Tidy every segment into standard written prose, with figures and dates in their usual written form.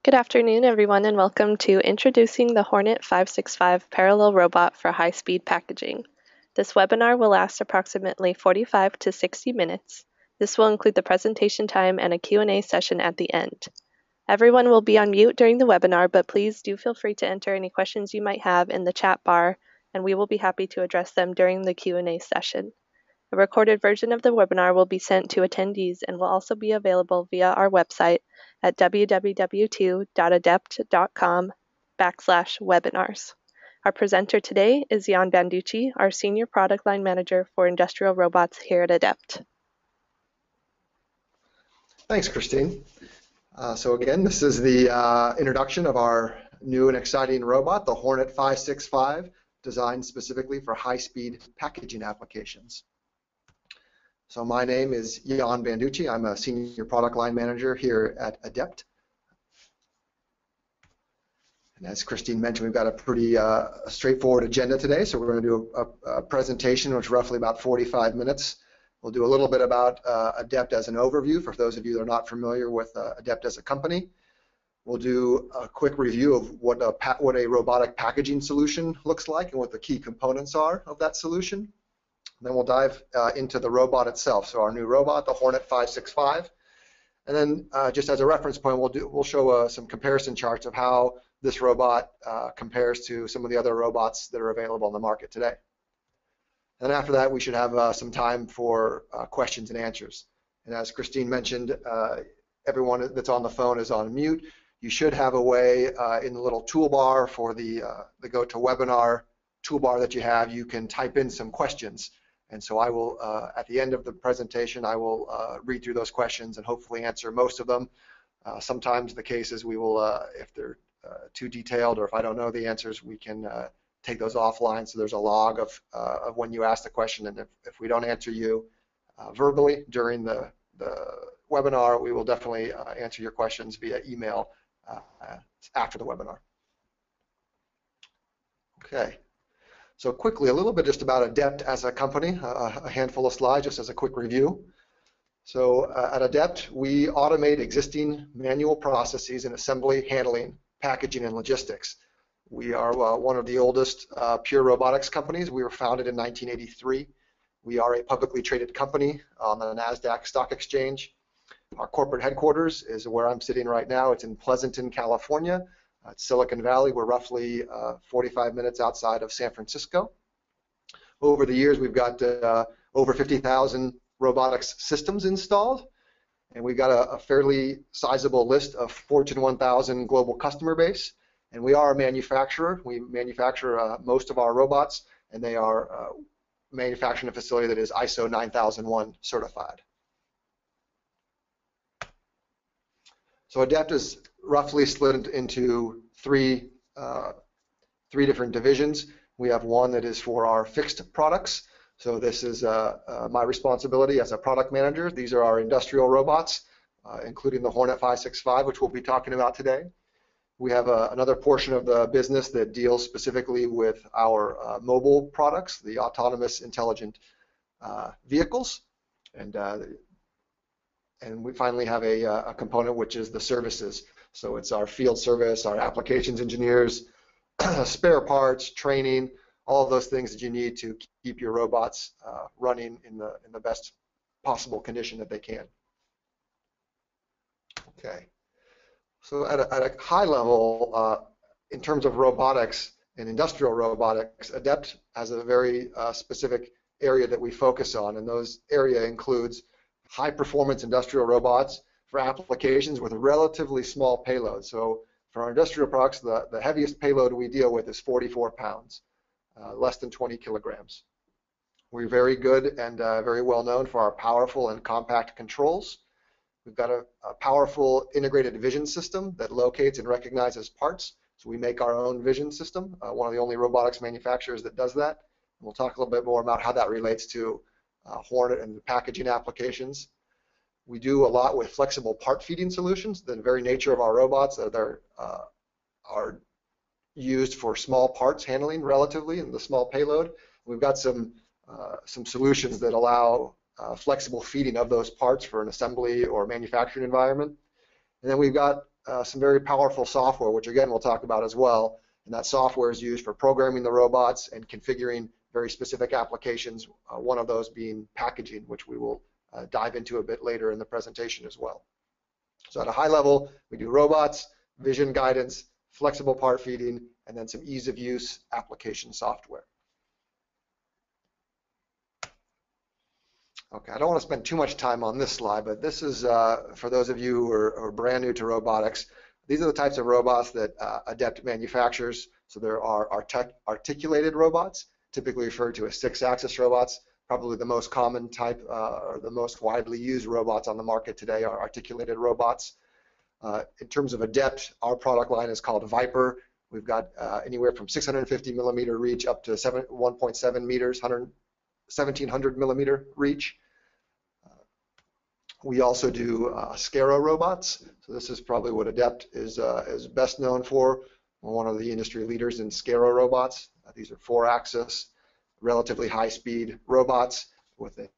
Good afternoon, everyone, and welcome to Introducing the Hornet 565 Parallel Robot for High-Speed Packaging. This webinar will last approximately 45 to 60 minutes. This will include the presentation time and a Q&A session at the end. Everyone will be on mute during the webinar, but please do feel free to enter any questions you might have in the chat bar, and we will be happy to address them during the Q&A session. A recorded version of the webinar will be sent to attendees and will also be available via our website at www.adept.com/webinars. Our presenter today is Jan Banducci, our Senior Product Line Manager for Industrial Robots here at Adept. Thanks, Christine. So again, this is the introduction of our new and exciting robot, the Hornet 565, designed specifically for high-speed packaging applications. So my name is Jan Banducci. I'm a Senior Product Line Manager here at Adept. And as Christine mentioned, we've got a pretty straightforward agenda today. So we're going to do a presentation, which is roughly about 45 minutes. We'll do a little bit about Adept as an overview for those of you that are not familiar with Adept as a company. We'll do a quick review of what a robotic packaging solution looks like and what the key components are of that solution. Then we'll dive into the robot itself, so our new robot, the Hornet 565. And then just as a reference point, we'll show some comparison charts of how this robot compares to some of the other robots that are available on the market today. And after that, we should have some time for questions and answers. And as Christine mentioned, everyone that's on the phone is on mute. You should have a way in the little toolbar for the GoToWebinar toolbar that you have, you can type in some questions. And so I will, at the end of the presentation, I will read through those questions and hopefully answer most of them. Sometimes the case is we will, if they're too detailed or if I don't know the answers, we can take those offline. So there's a log of when you ask the question, and if we don't answer you verbally during the webinar, we will definitely answer your questions via email after the webinar. Okay. So quickly, a little bit just about Adept as a company, a handful of slides just as a quick review. So at Adept, we automate existing manual processes in assembly, handling, packaging, and logistics. We are one of the oldest pure robotics companies. We were founded in 1983. We are a publicly traded company on the NASDAQ stock exchange. Our corporate headquarters is where I'm sitting right now. It's in Pleasanton, California. It's Silicon Valley. We're roughly 45 minutes outside of San Francisco. Over the years, we've got over 50,000 robotics systems installed, and we've got a fairly sizable list of Fortune 1000 global customer base. And we are a manufacturer. We manufacture most of our robots, and they are manufacturing a facility that is ISO 9001 certified. So Adept is roughly split into three different divisions. We have one that is for our fixed products. So this is my responsibility as a product manager. These are our industrial robots, including the Hornet 565, which we'll be talking about today. We have another portion of the business that deals specifically with our mobile products, the autonomous intelligent vehicles. And we finally have a component which is the services. So it's our field service, our applications engineers, spare parts, training, all of those things that you need to keep your robots running in the best possible condition that they can. Okay. So at a high level, in terms of robotics and industrial robotics, Adept has a very specific area that we focus on, and those area includes high-performance industrial robots for applications with relatively small payloads. So for our industrial products, the heaviest payload we deal with is 44 pounds, less than 20 kilograms. We're very good and very well known for our powerful and compact controls. We've got a powerful integrated vision system that locates and recognizes parts. So we make our own vision system, one of the only robotics manufacturers that does that. And we'll talk a little bit more about how that relates to Hornet and the packaging applications. We do a lot with flexible part feeding solutions. The very nature of our robots are used for small parts handling relatively and the small payload. We've got some solutions that allow flexible feeding of those parts for an assembly or manufacturing environment. And then we've got some very powerful software, which again we'll talk about as well. And that software is used for programming the robots and configuring very specific applications, one of those being packaging, which we will dive into a bit later in the presentation as well. So at a high level, we do robots, vision guidance, flexible part feeding, and then some ease of use application software. Okay, I don't want to spend too much time on this slide, but this is for those of you who are brand new to robotics. These are the types of robots that Adept manufactures. So there are articulated robots, typically referred to as 6-axis robots. Probably the most common type or the most widely used robots on the market today are articulated robots. In terms of Adept, our product line is called Viper. We've got anywhere from 650 millimeter reach up to 1.7 meters, 1700 millimeter reach. We also do Scaro robots. So this is probably what Adept is best known for. We're one of the industry leaders in Scaro robots. These are 4-axis, relatively high-speed robots with a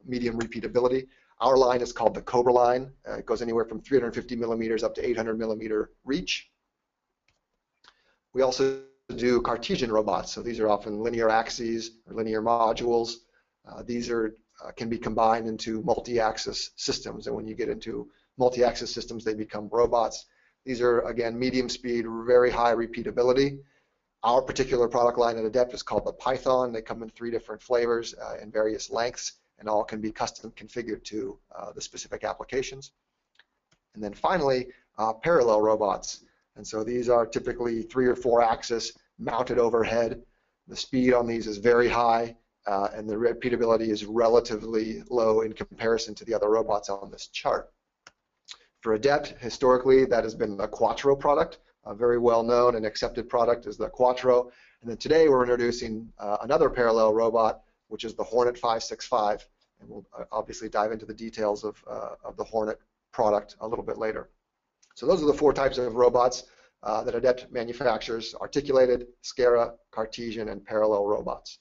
medium repeatability. Our line is called the Cobra line. It goes anywhere from 350 millimeters up to 800 millimeter reach. We also do Cartesian robots. So these are often linear axes or linear modules. These can be combined into multi-axis systems. And when you get into multi-axis systems, they become robots. These are, again, medium speed, very high repeatability. Our particular product line at Adept is called the Python. They come in 3 different flavors in various lengths, and all can be custom configured to the specific applications. And then finally, parallel robots. And so these are typically 3 or 4 axis mounted overhead. The speed on these is very high, and the repeatability is relatively low in comparison to the other robots on this chart. For Adept, historically, that has been the Quattro product. A very well-known and accepted product is the Quattro. And then today we're introducing another parallel robot, which is the Hornet 565. And we'll obviously dive into the details of the Hornet product a little bit later. So those are the 4 types of robots that Adept manufactures: articulated, Scaro, Cartesian, and parallel robots.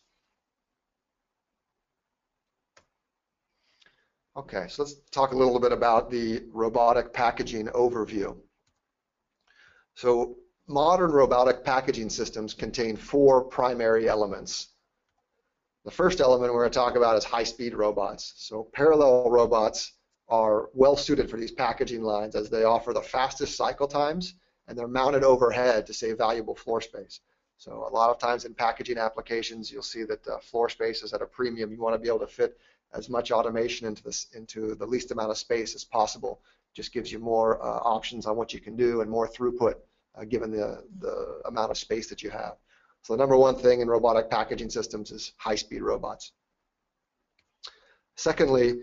Okay, so let's talk a little bit about the robotic packaging overview. So modern robotic packaging systems contain 4 primary elements. The first element we're going to talk about is high-speed robots. So parallel robots are well suited for these packaging lines as they offer the fastest cycle times, and they're mounted overhead to save valuable floor space. So a lot of times in packaging applications, you'll see that floor space is at a premium. You want to be able to fit as much automation into the least amount of space as possible. Just gives you more options on what you can do and more throughput given the amount of space that you have. So the number one thing in robotic packaging systems is high-speed robots. Secondly,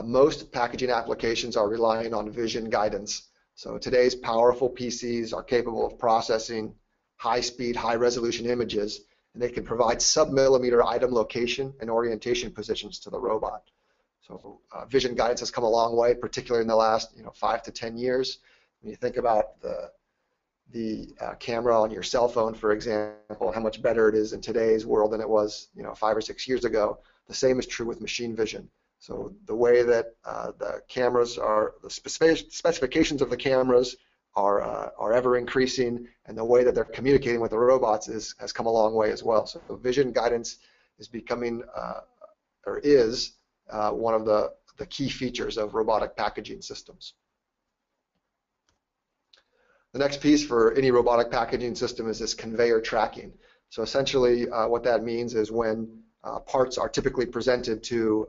most packaging applications are relying on vision guidance. So today's powerful PCs are capable of processing high-speed, high-resolution images, and they can provide sub-millimeter item location and orientation positions to the robot. So vision guidance has come a long way, particularly in the last 5 to 10 years. When you think about the camera on your cell phone, for example, how much better it is in today's world than it was 5 or 6 years ago. The same is true with machine vision. So the way that the cameras are, the specifications of the cameras are ever increasing, and the way that they're communicating with the robots has come a long way as well. So vision guidance is becoming or is one of the key features of robotic packaging systems. The next piece for any robotic packaging system is this conveyor tracking. So essentially what that means is when parts are typically presented to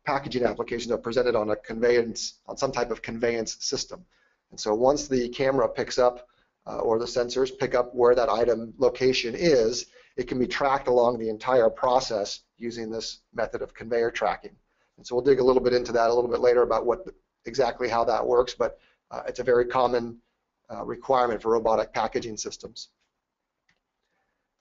packaging applications are presented on on some type of conveyance system. And so once the camera picks up or the sensors pick up where that item location is, it can be tracked along the entire process using this method of conveyor tracking. And so we'll dig a little bit into that a little bit later about exactly how that works, but it's a very common requirement for robotic packaging systems.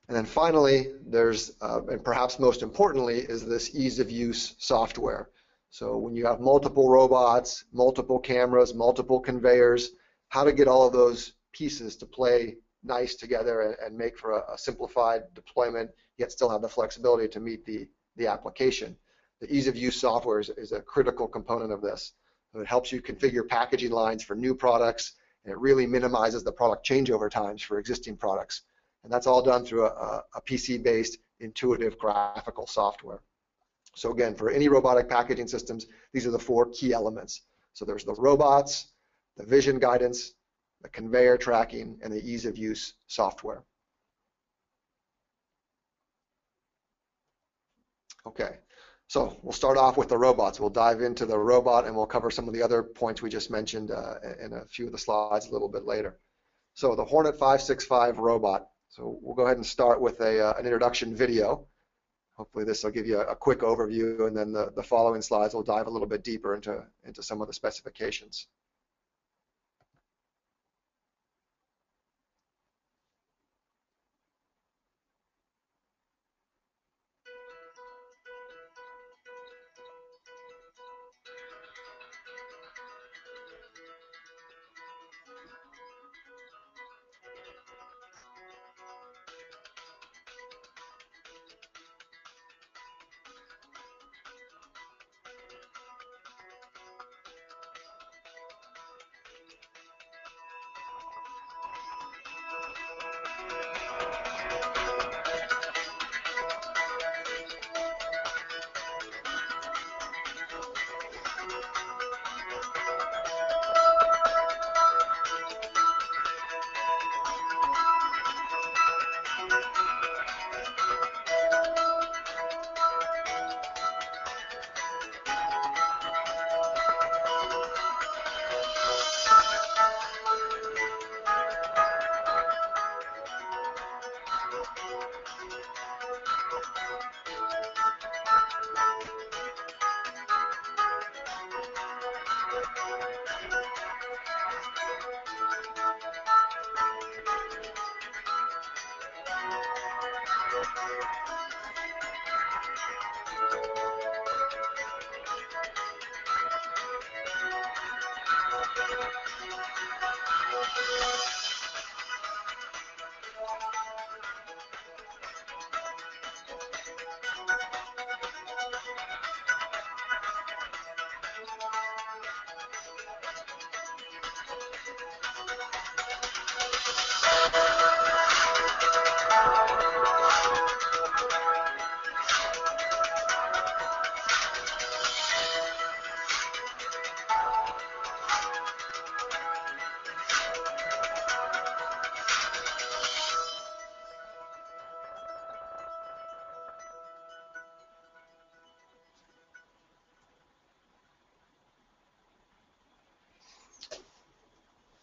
And then finally, there's, and perhaps most importantly, is this ease of use software. So when you have multiple robots, multiple cameras, multiple conveyors, how to get all of those pieces to play nice together and make for a simplified deployment, yet still have the flexibility to meet the application. The ease of use software is a critical component of this. So it helps you configure packaging lines for new products, and it really minimizes the product changeover times for existing products. And that's all done through a PC-based intuitive graphical software. So again, for any robotic packaging systems, these are the 4 key elements. So there's the robots, the vision guidance, the conveyor tracking, and the ease of use software. Okay, so we'll start off with the robots. We'll dive into the robot, and we'll cover some of the other points we just mentioned in a few of the slides a little bit later. So the Hornet 565 robot. So we'll go ahead and start with an introduction video. Hopefully this will give you a quick overview, and then the following slides will dive a little bit deeper into some of the specifications.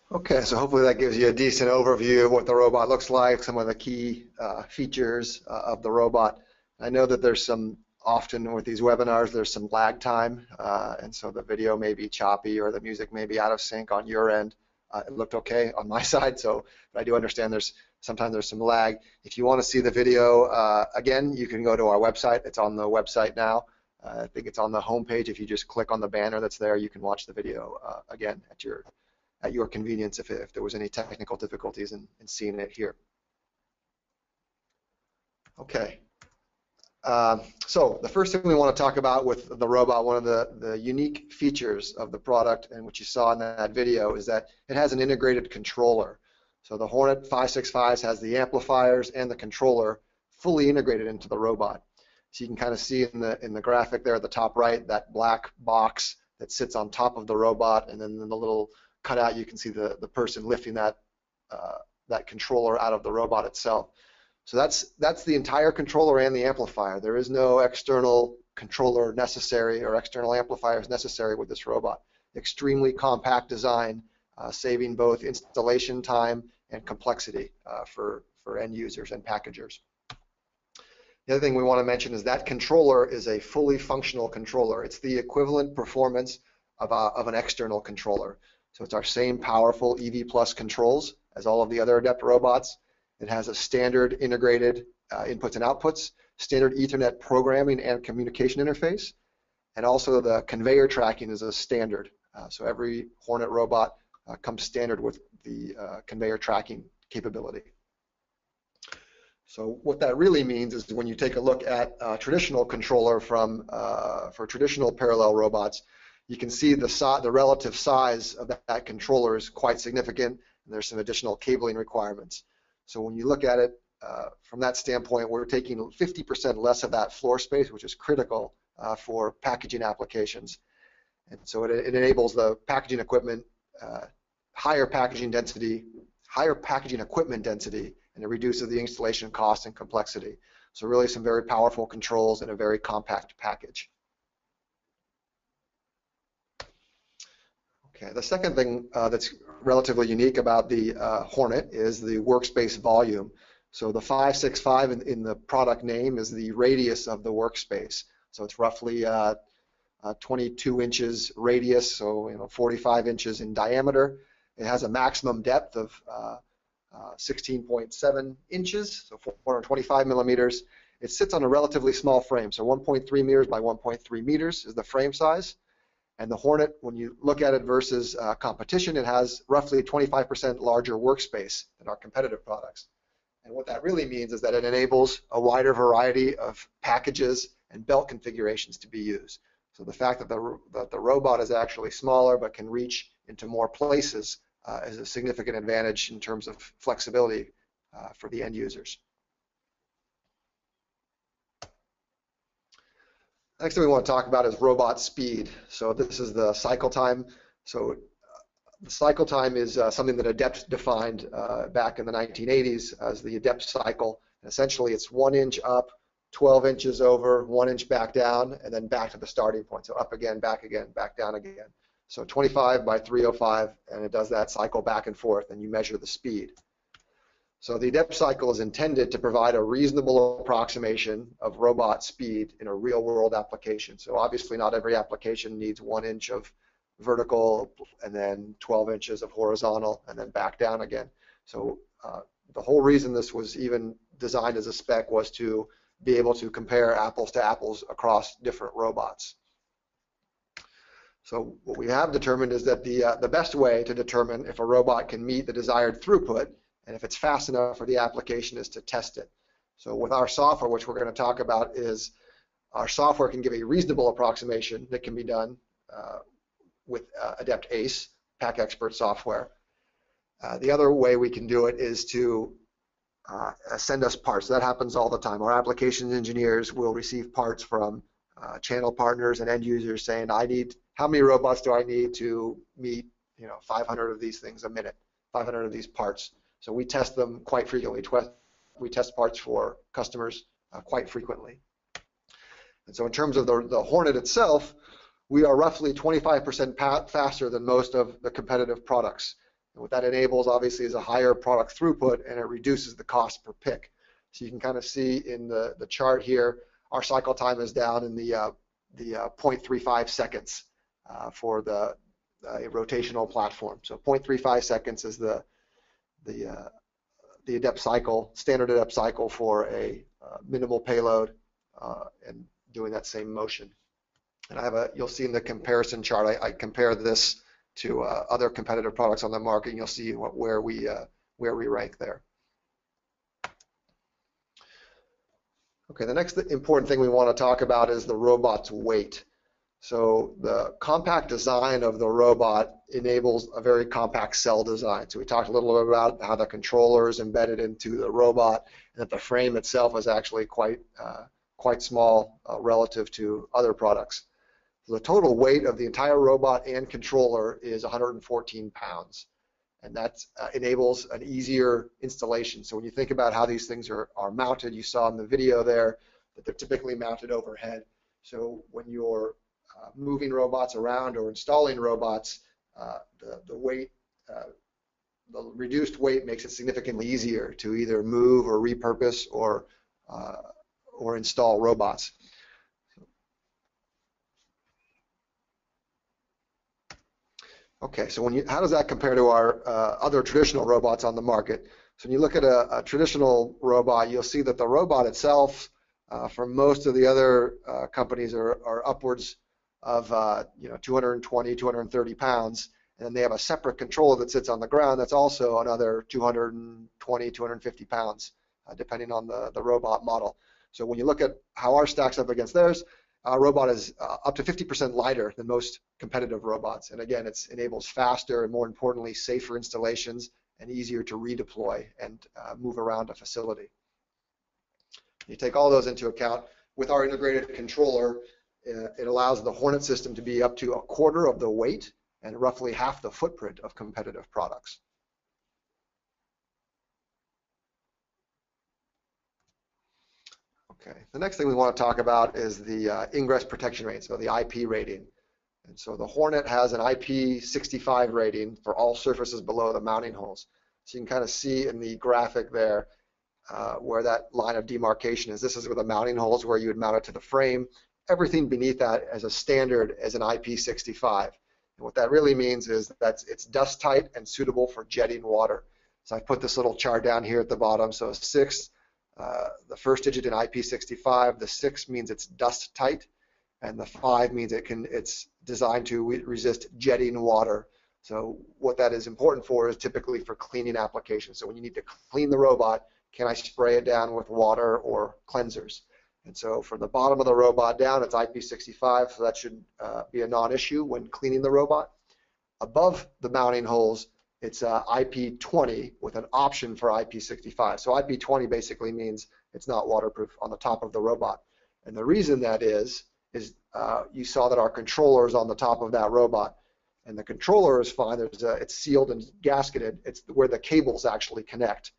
Okay, so hopefully that gives you a decent overview of what the robot looks like, some of the key features of the robot. I know that there's often with these webinars, there's some lag time, and so the video may be choppy or the music may be out of sync on your end. It looked okay on my side, but I do understand sometimes there's some lag. If you want to see the video again, you can go to our website. It's on the website now. I think it's on the home page. If you just click on the banner that's there, you can watch the video again at your convenience if there was any technical difficulties in seeing it here. Okay. So the first thing we want to talk about with the robot, one of the unique features of the product, and what you saw in that video, is that it has an integrated controller. So the Hornet 565 has the amplifiers and the controller fully integrated into the robot. So you can kind of see in the graphic there at the top right, that black box that sits on top of the robot, and then in the little cutout you can see the person lifting that controller out of the robot itself. So that's the entire controller and the amplifier. There is no external controller necessary or external amplifiers necessary with this robot. Extremely compact design, saving both installation time and complexity for end users and packagers. The other thing we want to mention is that controller is a fully functional controller. It's the equivalent performance of an external controller. So it's our same powerful EV Plus controls as all of the other Adept robots. It has a standard integrated inputs and outputs, standard Ethernet programming and communication interface, and also the conveyor tracking is a standard. So every Hornet robot comes standard with the conveyor tracking capability. So what that really means is when you take a look at a traditional controller for traditional parallel robots, you can see the relative size of that controller is quite significant, and there's some additional cabling requirements. So when you look at it from that standpoint, we're taking 50% less of that floor space, which is critical for packaging applications. And so it enables the packaging equipment, higher packaging equipment density, and it reduces the installation cost and complexity. So really some very powerful controls in a very compact package. Okay, the second thing that's relatively unique about the Hornet is the workspace volume. So the 565 in the product name is the radius of the workspace. So it's roughly 22 inches radius, so 45 inches in diameter. It has a maximum depth of 16.7 inches, so 425 millimeters. It sits on a relatively small frame, so 1.3 meters by 1.3 meters is the frame size. And the Hornet, when you look at it versus competition, it has roughly 25% larger workspace than our competitive products. And what that really means is that it enables a wider variety of packages and belt configurations to be used. So the fact that the robot is actually smaller but can reach into more places is a significant advantage in terms of flexibility for the end users. Next thing we want to talk about is robot speed. So this is the cycle time. So the cycle time is something that Adept defined back in the 1980s as the Adept cycle. And essentially, it's 1 inch up, 12 inches over, 1 inch back down, and then back to the starting point. So up again, back down again. So 25 by 305, and it does that cycle back and forth, and you measure the speed. So the Adept cycle is intended to provide a reasonable approximation of robot speed in a real-world application. So obviously not every application needs 1 inch of vertical and then 12 inches of horizontal and then back down again. So the whole reason this was even designed as a spec was to be able to compare apples to apples across different robots. So what we have determined is that the best way to determine if a robot can meet the desired throughput and if it's fast enough for the application is to test it. So with our software, which we're going to talk about, is our software can give a reasonable approximation that can be done with Adept ACE, PAC Expert Software. The other way we can do it is to send us parts. So that happens all the time. Our applications engineers will receive parts from channel partners and end users saying, how many robots do I need to meet 500 of these things a minute, 500 of these parts. So we test them quite frequently. We test parts for customers quite frequently. And so in terms of the Hornet itself, we are roughly 25% faster than most of the competitive products. And what that enables, obviously, is a higher product throughput, and it reduces the cost per pick. So you can kind of see in the chart here, our cycle time is down in the 0.35 seconds for the rotational platform. So 0.35 seconds is the Adept cycle, standard Adept cycle for a minimal payload and doing that same motion. And you'll see in the comparison chart, I compare this to other competitive products on the market, and you'll see where we rank there. Okay, the next important thing we want to talk about is the robot's weight. So the compact design of the robot enables a very compact cell design. So we talked a little bit about how the controller is embedded into the robot, and that the frame itself is actually quite small relative to other products. So the total weight of the entire robot and controller is 114 pounds, and that enables an easier installation. So when you think about how these things are mounted, you saw in the video there that they're typically mounted overhead. So when you're moving robots around or installing robots, the reduced weight makes it significantly easier to either move or repurpose or install robots. Okay, so how does that compare to our other traditional robots on the market? So when you look at a traditional robot, you'll see that the robot itself, for most of the other companies, are upwards of 220, 230 pounds, and then they have a separate controller that sits on the ground that's also another 220, 250 pounds, depending on the robot model. So when you look at how ours stacks up against theirs, Our robot is up to 50% lighter than most competitive robots. And again, it enables faster and, more importantly, safer installations and easier to redeploy and move around a facility. You take all those into account. With our integrated controller, it allows the Hornet system to be up to a quarter of the weight and roughly half the footprint of competitive products. Okay, the next thing we want to talk about is the ingress protection rate, so the IP rating. And so the Hornet has an IP65 rating for all surfaces below the mounting holes. So you can kind of see in the graphic there where that line of demarcation is. This is where the mounting holes where you would mount it to the frame. Everything beneath that as a standard is an IP65. And what that really means is that it's dust tight and suitable for jetting water. So I put this little chart down here at the bottom. So 6, the first digit in IP65, the 6 means it's dust tight, and the 5 means it's designed to resist jetting water. So what that is important for is typically for cleaning applications. So when you need to clean the robot, can I spray it down with water or cleansers? And so from the bottom of the robot down, it's IP65, so that should be a non-issue when cleaning the robot. Above the mounting holes, it's IP20 with an option for IP65. So IP20 basically means it's not waterproof on the top of the robot. And the reason that is you saw that our controller is on the top of that robot. And the controller is fine. It's sealed and gasketed. It's where the cables actually connect.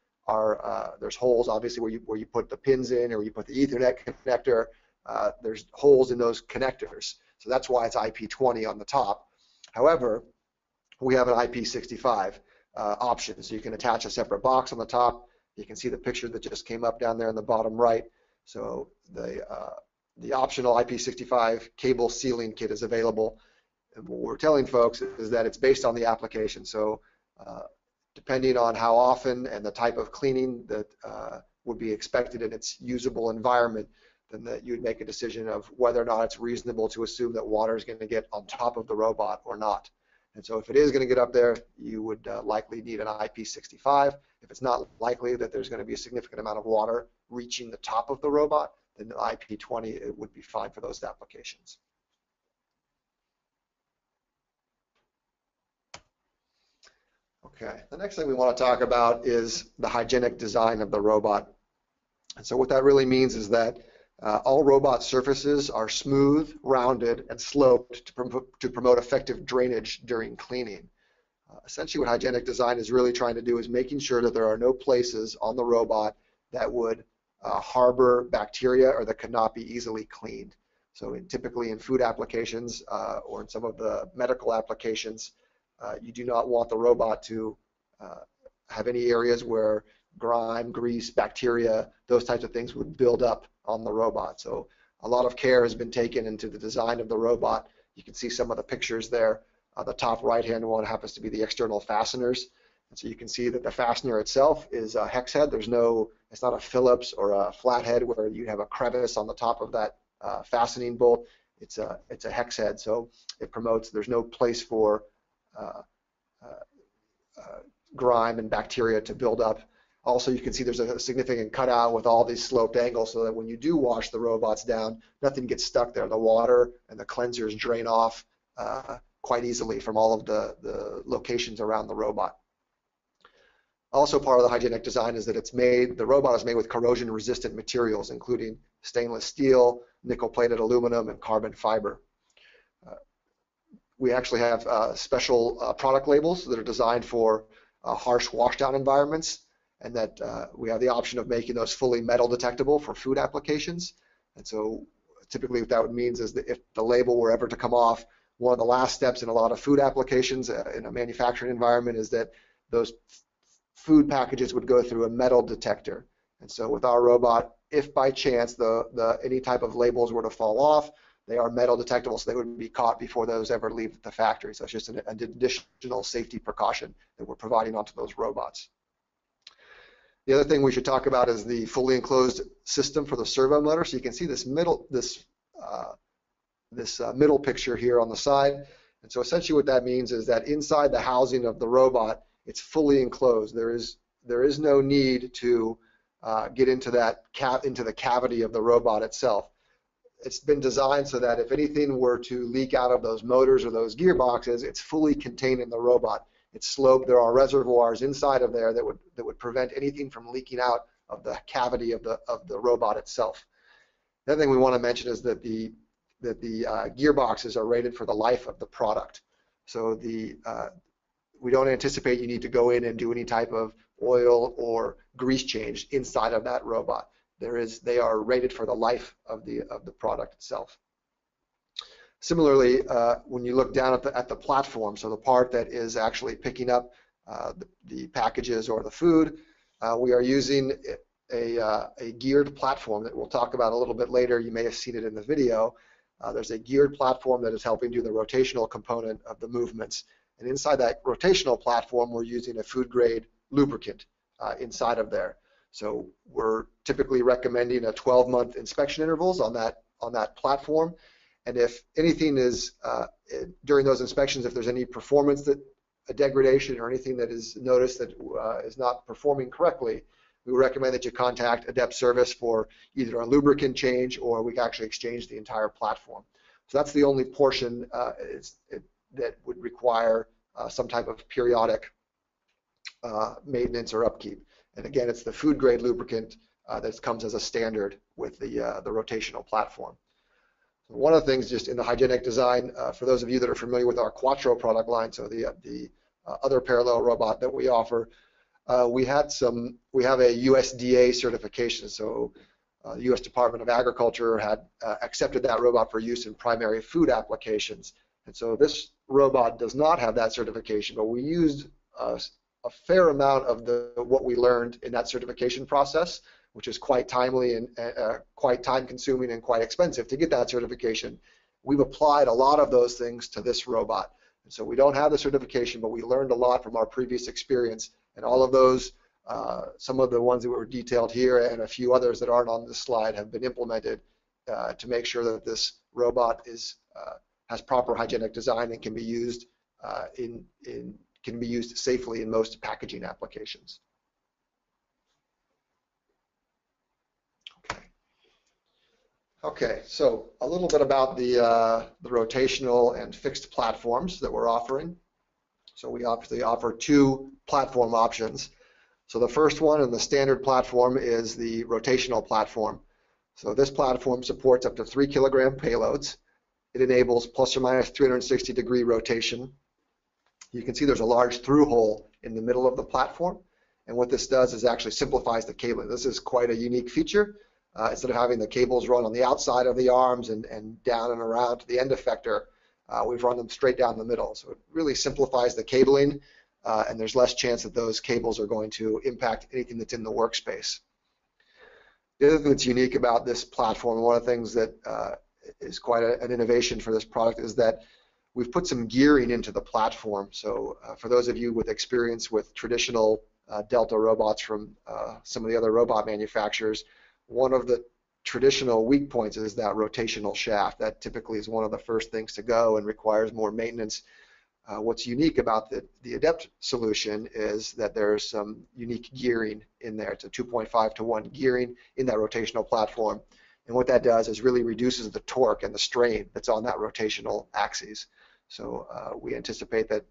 There's holes, obviously, where you put the pins in or you put the Ethernet connector. There's holes in those connectors. So that's why it's IP20 on the top. However, we have an IP65 option. So you can attach a separate box on the top. You can see the picture that just came up down there in the bottom right. So the optional IP65 cable sealing kit is available. And what we're telling folks is that it's based on the application. So depending on how often and the type of cleaning that would be expected in its usable environment, then that you would make a decision of whether or not it's reasonable to assume that water is going to get on top of the robot or not. And so if it is going to get up there, you would likely need an IP65. If it's not likely that there's going to be a significant amount of water reaching the top of the robot, then the IP20 it would be fine for those applications. Okay, the next thing we want to talk about is the hygienic design of the robot. And so what that really means is that all robot surfaces are smooth, rounded, and sloped to promote effective drainage during cleaning. Essentially what hygienic design is really trying to do is making sure that there are no places on the robot that would harbor bacteria or that could not be easily cleaned. So typically in food applications or in some of the medical applications, you do not want the robot to have any areas where grime, grease, bacteria, those types of things would build up on the robot. So a lot of care has been taken into the design of the robot. You can see some of the pictures there. The top right-hand one happens to be the external fasteners. And so you can see that the fastener itself is a hex head. It's not a Phillips or a flathead where you have a crevice on the top of that fastening bolt. It's a hex head. So it promotes, there's no place for grime and bacteria to build up. Also, you can see there's a significant cutout with all these sloped angles so that when you do wash the robots down, nothing gets stuck there. The water and the cleansers drain off quite easily from all of the locations around the robot. Also, part of the hygienic design is that the robot is made with corrosion-resistant materials, including stainless steel, nickel-plated aluminum, and carbon fiber. We actually have special product labels that are designed for harsh washdown environments, and that we have the option of making those fully metal detectable for food applications. And so typically what that means is that if the label were ever to come off, one of the last steps in a lot of food applications in a manufacturing environment is that those food packages would go through a metal detector. And so with our robot, if by chance any type of labels were to fall off, they are metal detectable, so they wouldn't be caught before those ever leave the factory. So it's just an additional safety precaution that we're providing onto those robots. The other thing we should talk about is the fully enclosed system for the servo motor. So you can see this middle picture here on the side. And so essentially what that means is that inside the housing of the robot, it's fully enclosed. There is no need to get into the cavity of the robot itself. it's been designed so that if anything were to leak out of those motors or those gearboxes, it's fully contained in the robot. It's sloped. There are reservoirs inside of there that would prevent anything from leaking out of the cavity of the robot itself. The other thing we want to mention is that the gearboxes are rated for the life of the product. So we don't anticipate you need to go in and do any type of oil or grease change inside of that robot. They are rated for the life of the product itself. Similarly, when you look down at the platform, so the part that is actually picking up the packages or the food, we are using a geared platform that we'll talk about a little bit later. You may have seen it in the video. There's a geared platform that is helping do the rotational component of the movements. And inside that rotational platform, we're using a food-grade lubricant inside of there. So we're typically recommending a 12-month inspection intervals on that platform. And if anything is, during those inspections, if there's any performance degradation or anything that is noticed that is not performing correctly, we recommend that you contact Adept Service for either a lubricant change or we can actually exchange the entire platform. So that's the only portion that would require some type of periodic maintenance or upkeep. And again, it's the food-grade lubricant that comes as a standard with the rotational platform. So one of the things just in the hygienic design, for those of you that are familiar with our Quattro product line, so the other parallel robot that we offer, we have a USDA certification. So the U.S. Department of Agriculture had accepted that robot for use in primary food applications. And so this robot does not have that certification, but we used a fair amount of what we learned in that certification process, which is quite timely and quite time-consuming and quite expensive to get that certification. We've applied a lot of those things to this robot. And so we don't have the certification, but we learned a lot from our previous experience. And all of those, some of the ones that were detailed here and a few others that aren't on this slide have been implemented to make sure that this robot has proper hygienic design and can be used safely in most packaging applications. Okay, so a little bit about the rotational and fixed platforms that we're offering. So we obviously offer two platform options. So the first one and the standard platform is the rotational platform. So this platform supports up to 3 kilogram payloads. It enables plus or minus 360-degree rotation. You can see there's a large through hole in the middle of the platform. And what this does is actually simplifies the cabling. This is quite a unique feature. Instead of having the cables run on the outside of the arms and down and around to the end effector, we've run them straight down the middle. So it really simplifies the cabling, and there's less chance that those cables are going to impact anything that's in the workspace. The other thing that's unique about this platform, one of the things that is quite an innovation for this product, is that we've put some gearing into the platform. So for those of you with experience with traditional Delta robots from some of the other robot manufacturers, one of the traditional weak points is that rotational shaft. That typically is one of the first things to go and requires more maintenance. What's unique about the Adept solution is that there's some unique gearing in there. It's a 2.5 to 1 gearing in that rotational platform. And what that does is really reduces the torque and the strain that's on that rotational axis. So we anticipate that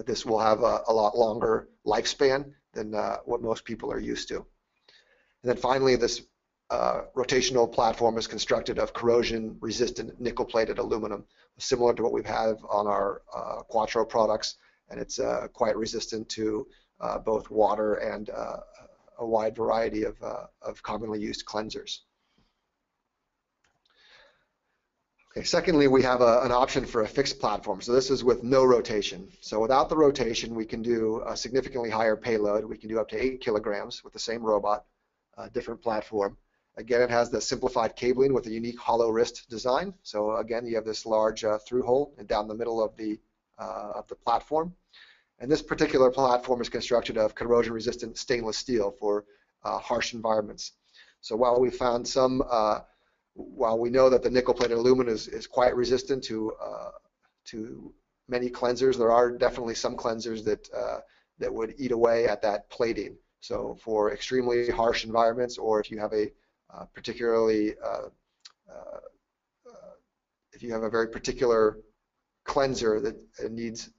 this will have a lot longer lifespan than what most people are used to. And then finally, this rotational platform is constructed of corrosion-resistant nickel-plated aluminum, similar to what we've had on our Quattro products, and it's quite resistant to both water and a wide variety of commonly used cleansers. Okay, secondly, we have an option for a fixed platform. So this is with no rotation. So without the rotation, we can do a significantly higher payload. We can do up to 8 kilograms with the same robot. Different platform. Again, it has the simplified cabling with a unique hollow wrist design. So again, you have this large through hole down the middle of the platform. And this particular platform is constructed of corrosion-resistant stainless steel for harsh environments. So while we found some, while we know that the nickel-plated aluminum is quite resistant to many cleansers, there are definitely some cleansers that would eat away at that plating. So for extremely harsh environments, or if you have a particularly if you have a very particular cleanser that needs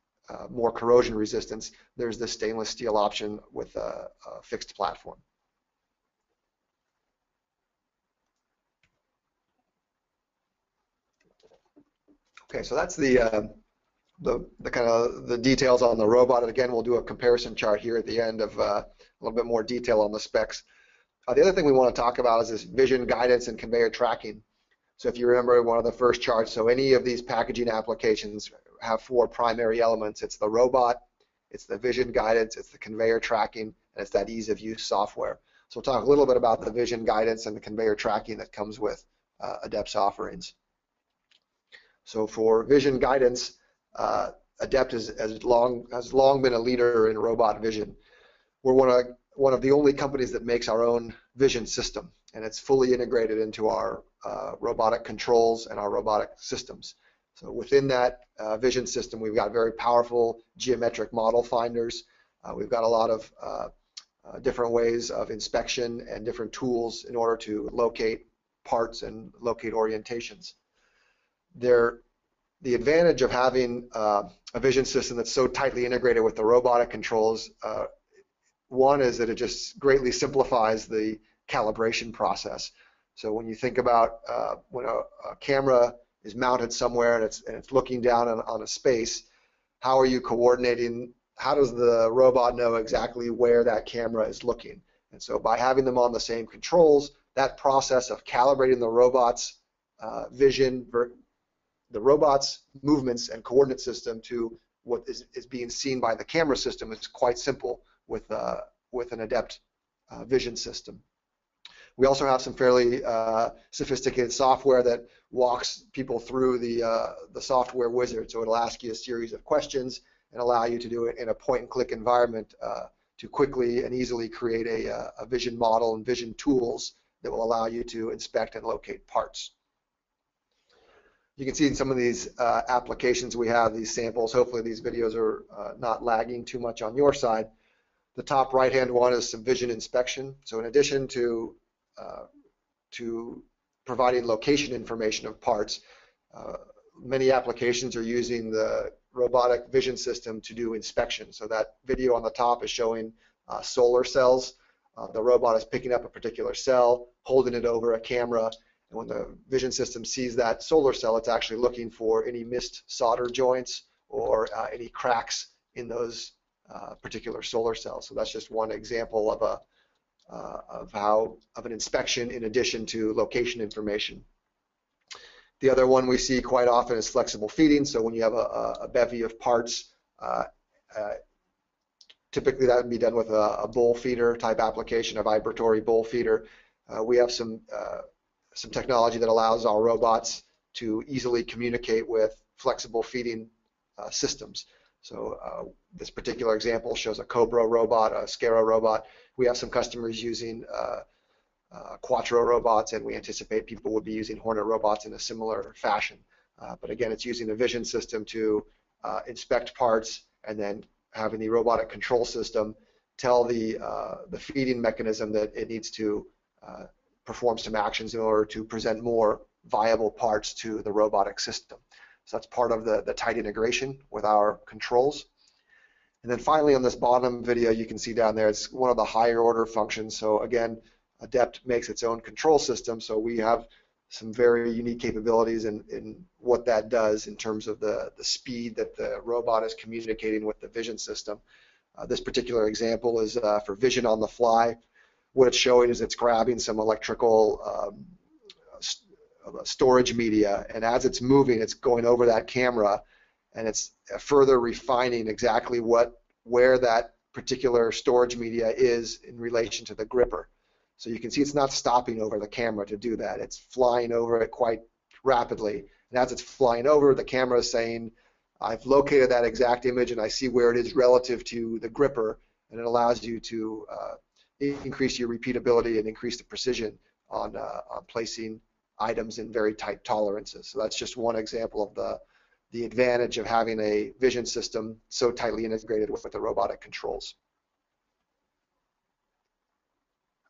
more corrosion resistance, there's this stainless steel option with a fixed platform. Okay, so that's the kind of the details on the robot. And again, we'll do a comparison chart here at the end of a little bit more detail on the specs. The other thing we want to talk about is this vision guidance and conveyor tracking. So if you remember one of the first charts, so any of these packaging applications have four primary elements. It's the robot, it's the vision guidance, it's the conveyor tracking, and it's that ease of use software. So we'll talk a little bit about the vision guidance and the conveyor tracking that comes with Adept's offerings. So for vision guidance, Adept has long been a leader in robot vision. We're one of the only companies that makes our own vision system, and it's fully integrated into our robotic controls and our robotic systems. So within that vision system, we've got very powerful geometric model finders. We've got a lot of different ways of inspection and different tools in order to locate parts and locate orientations. The advantage of having a vision system that's so tightly integrated with the robotic controls, one is that it just greatly simplifies the calibration process. So when you think about when a camera is mounted somewhere and it's looking down on a space, how are you coordinating? How does the robot know exactly where that camera is looking? And so by having them on the same controls, that process of calibrating the robot's vision, the robot's movements and coordinate system to what is being seen by the camera system is quite simple with an Adept vision system. We also have some fairly sophisticated software that walks people through the software wizard. So it'll ask you a series of questions and allow you to do it in a point-and-click environment to quickly and easily create a vision model and vision tools that will allow you to inspect and locate parts. You can see in some of these applications we have these samples. Hopefully these videos are not lagging too much on your side. The top right-hand one is some vision inspection. So in addition to providing location information of parts, many applications are using the robotic vision system to do inspection. So that video on the top is showing solar cells. The robot is picking up a particular cell, holding it over a camera, and when the vision system sees that solar cell, it's actually looking for any missed solder joints or any cracks in those particular solar cells. So that's just one example of an inspection in addition to location information. The other one we see quite often is flexible feeding. So when you have a bevy of parts, typically that would be done with a bowl feeder type application, a vibratory bowl feeder. We have some technology that allows our robots to easily communicate with flexible feeding systems. So this particular example shows a Cobra robot, a Scaro robot. We have some customers using Quattro robots, and we anticipate people will be using Hornet robots in a similar fashion. But again, it's using a vision system to inspect parts and then having the robotic control system tell the feeding mechanism that it needs to perform some actions in order to present more viable parts to the robotic system. So that's part of the tight integration with our controls. And then finally on this bottom video, you can see down there, it's one of the higher order functions. So again, Adept makes its own control system. So we have some very unique capabilities in what that does in terms of the speed that the robot is communicating with the vision system. This particular example is for vision on the fly. What it's showing is it's grabbing some electrical storage media, and as it's moving, it's going over that camera, and it's further refining exactly where that particular storage media is in relation to the gripper. So you can see it's not stopping over the camera to do that. It's flying over it quite rapidly, and as it's flying over, the camera is saying, I've located that exact image and I see where it is relative to the gripper, and it allows you to increase your repeatability and increase the precision on placing items in very tight tolerances. So that's just one example of the advantage of having a vision system so tightly integrated with the robotic controls.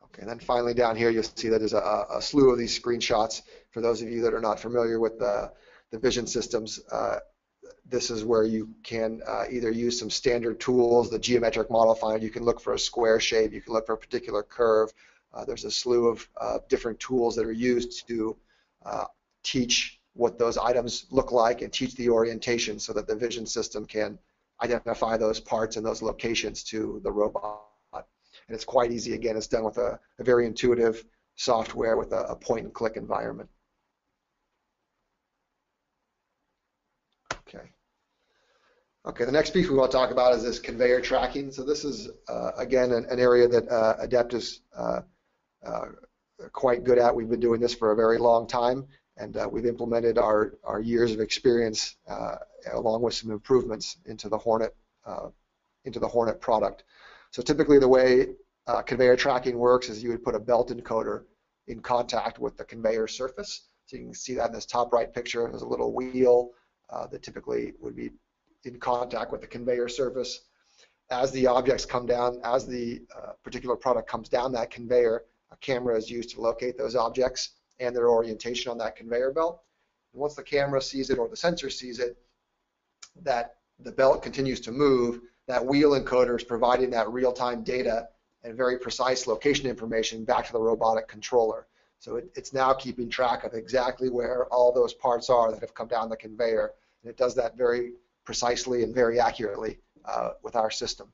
Okay, and then finally down here you'll see that there's a slew of these screenshots. for those of you that are not familiar with the vision systems, this is where you can either use some standard tools, the geometric model finder. You can look for a square shape. You can look for a particular curve. There's a slew of different tools that are used to teach what those items look like and teach the orientation so that the vision system can identify those parts and those locations to the robot. And it's quite easy. Again, it's done with a very intuitive software with a point-and-click environment. Okay, the next piece we want to talk about is this conveyor tracking. So this is, again, an area that Adept is quite good at. We've been doing this for a very long time, and we've implemented our years of experience along with some improvements into the Hornet product. So typically the way conveyor tracking works is you would put a belt encoder in contact with the conveyor surface. So you can see that in this top right picture. There's a little wheel that typically would be in contact with the conveyor surface. As the objects come down, as the particular product comes down that conveyor, a camera is used to locate those objects and their orientation on that conveyor belt. And once the camera sees it or the sensor sees it, that the belt continues to move, that wheel encoder is providing that real-time data and very precise location information back to the robotic controller. So it's now keeping track of exactly where all those parts are that have come down the conveyor, and it does that very precisely and very accurately with our system.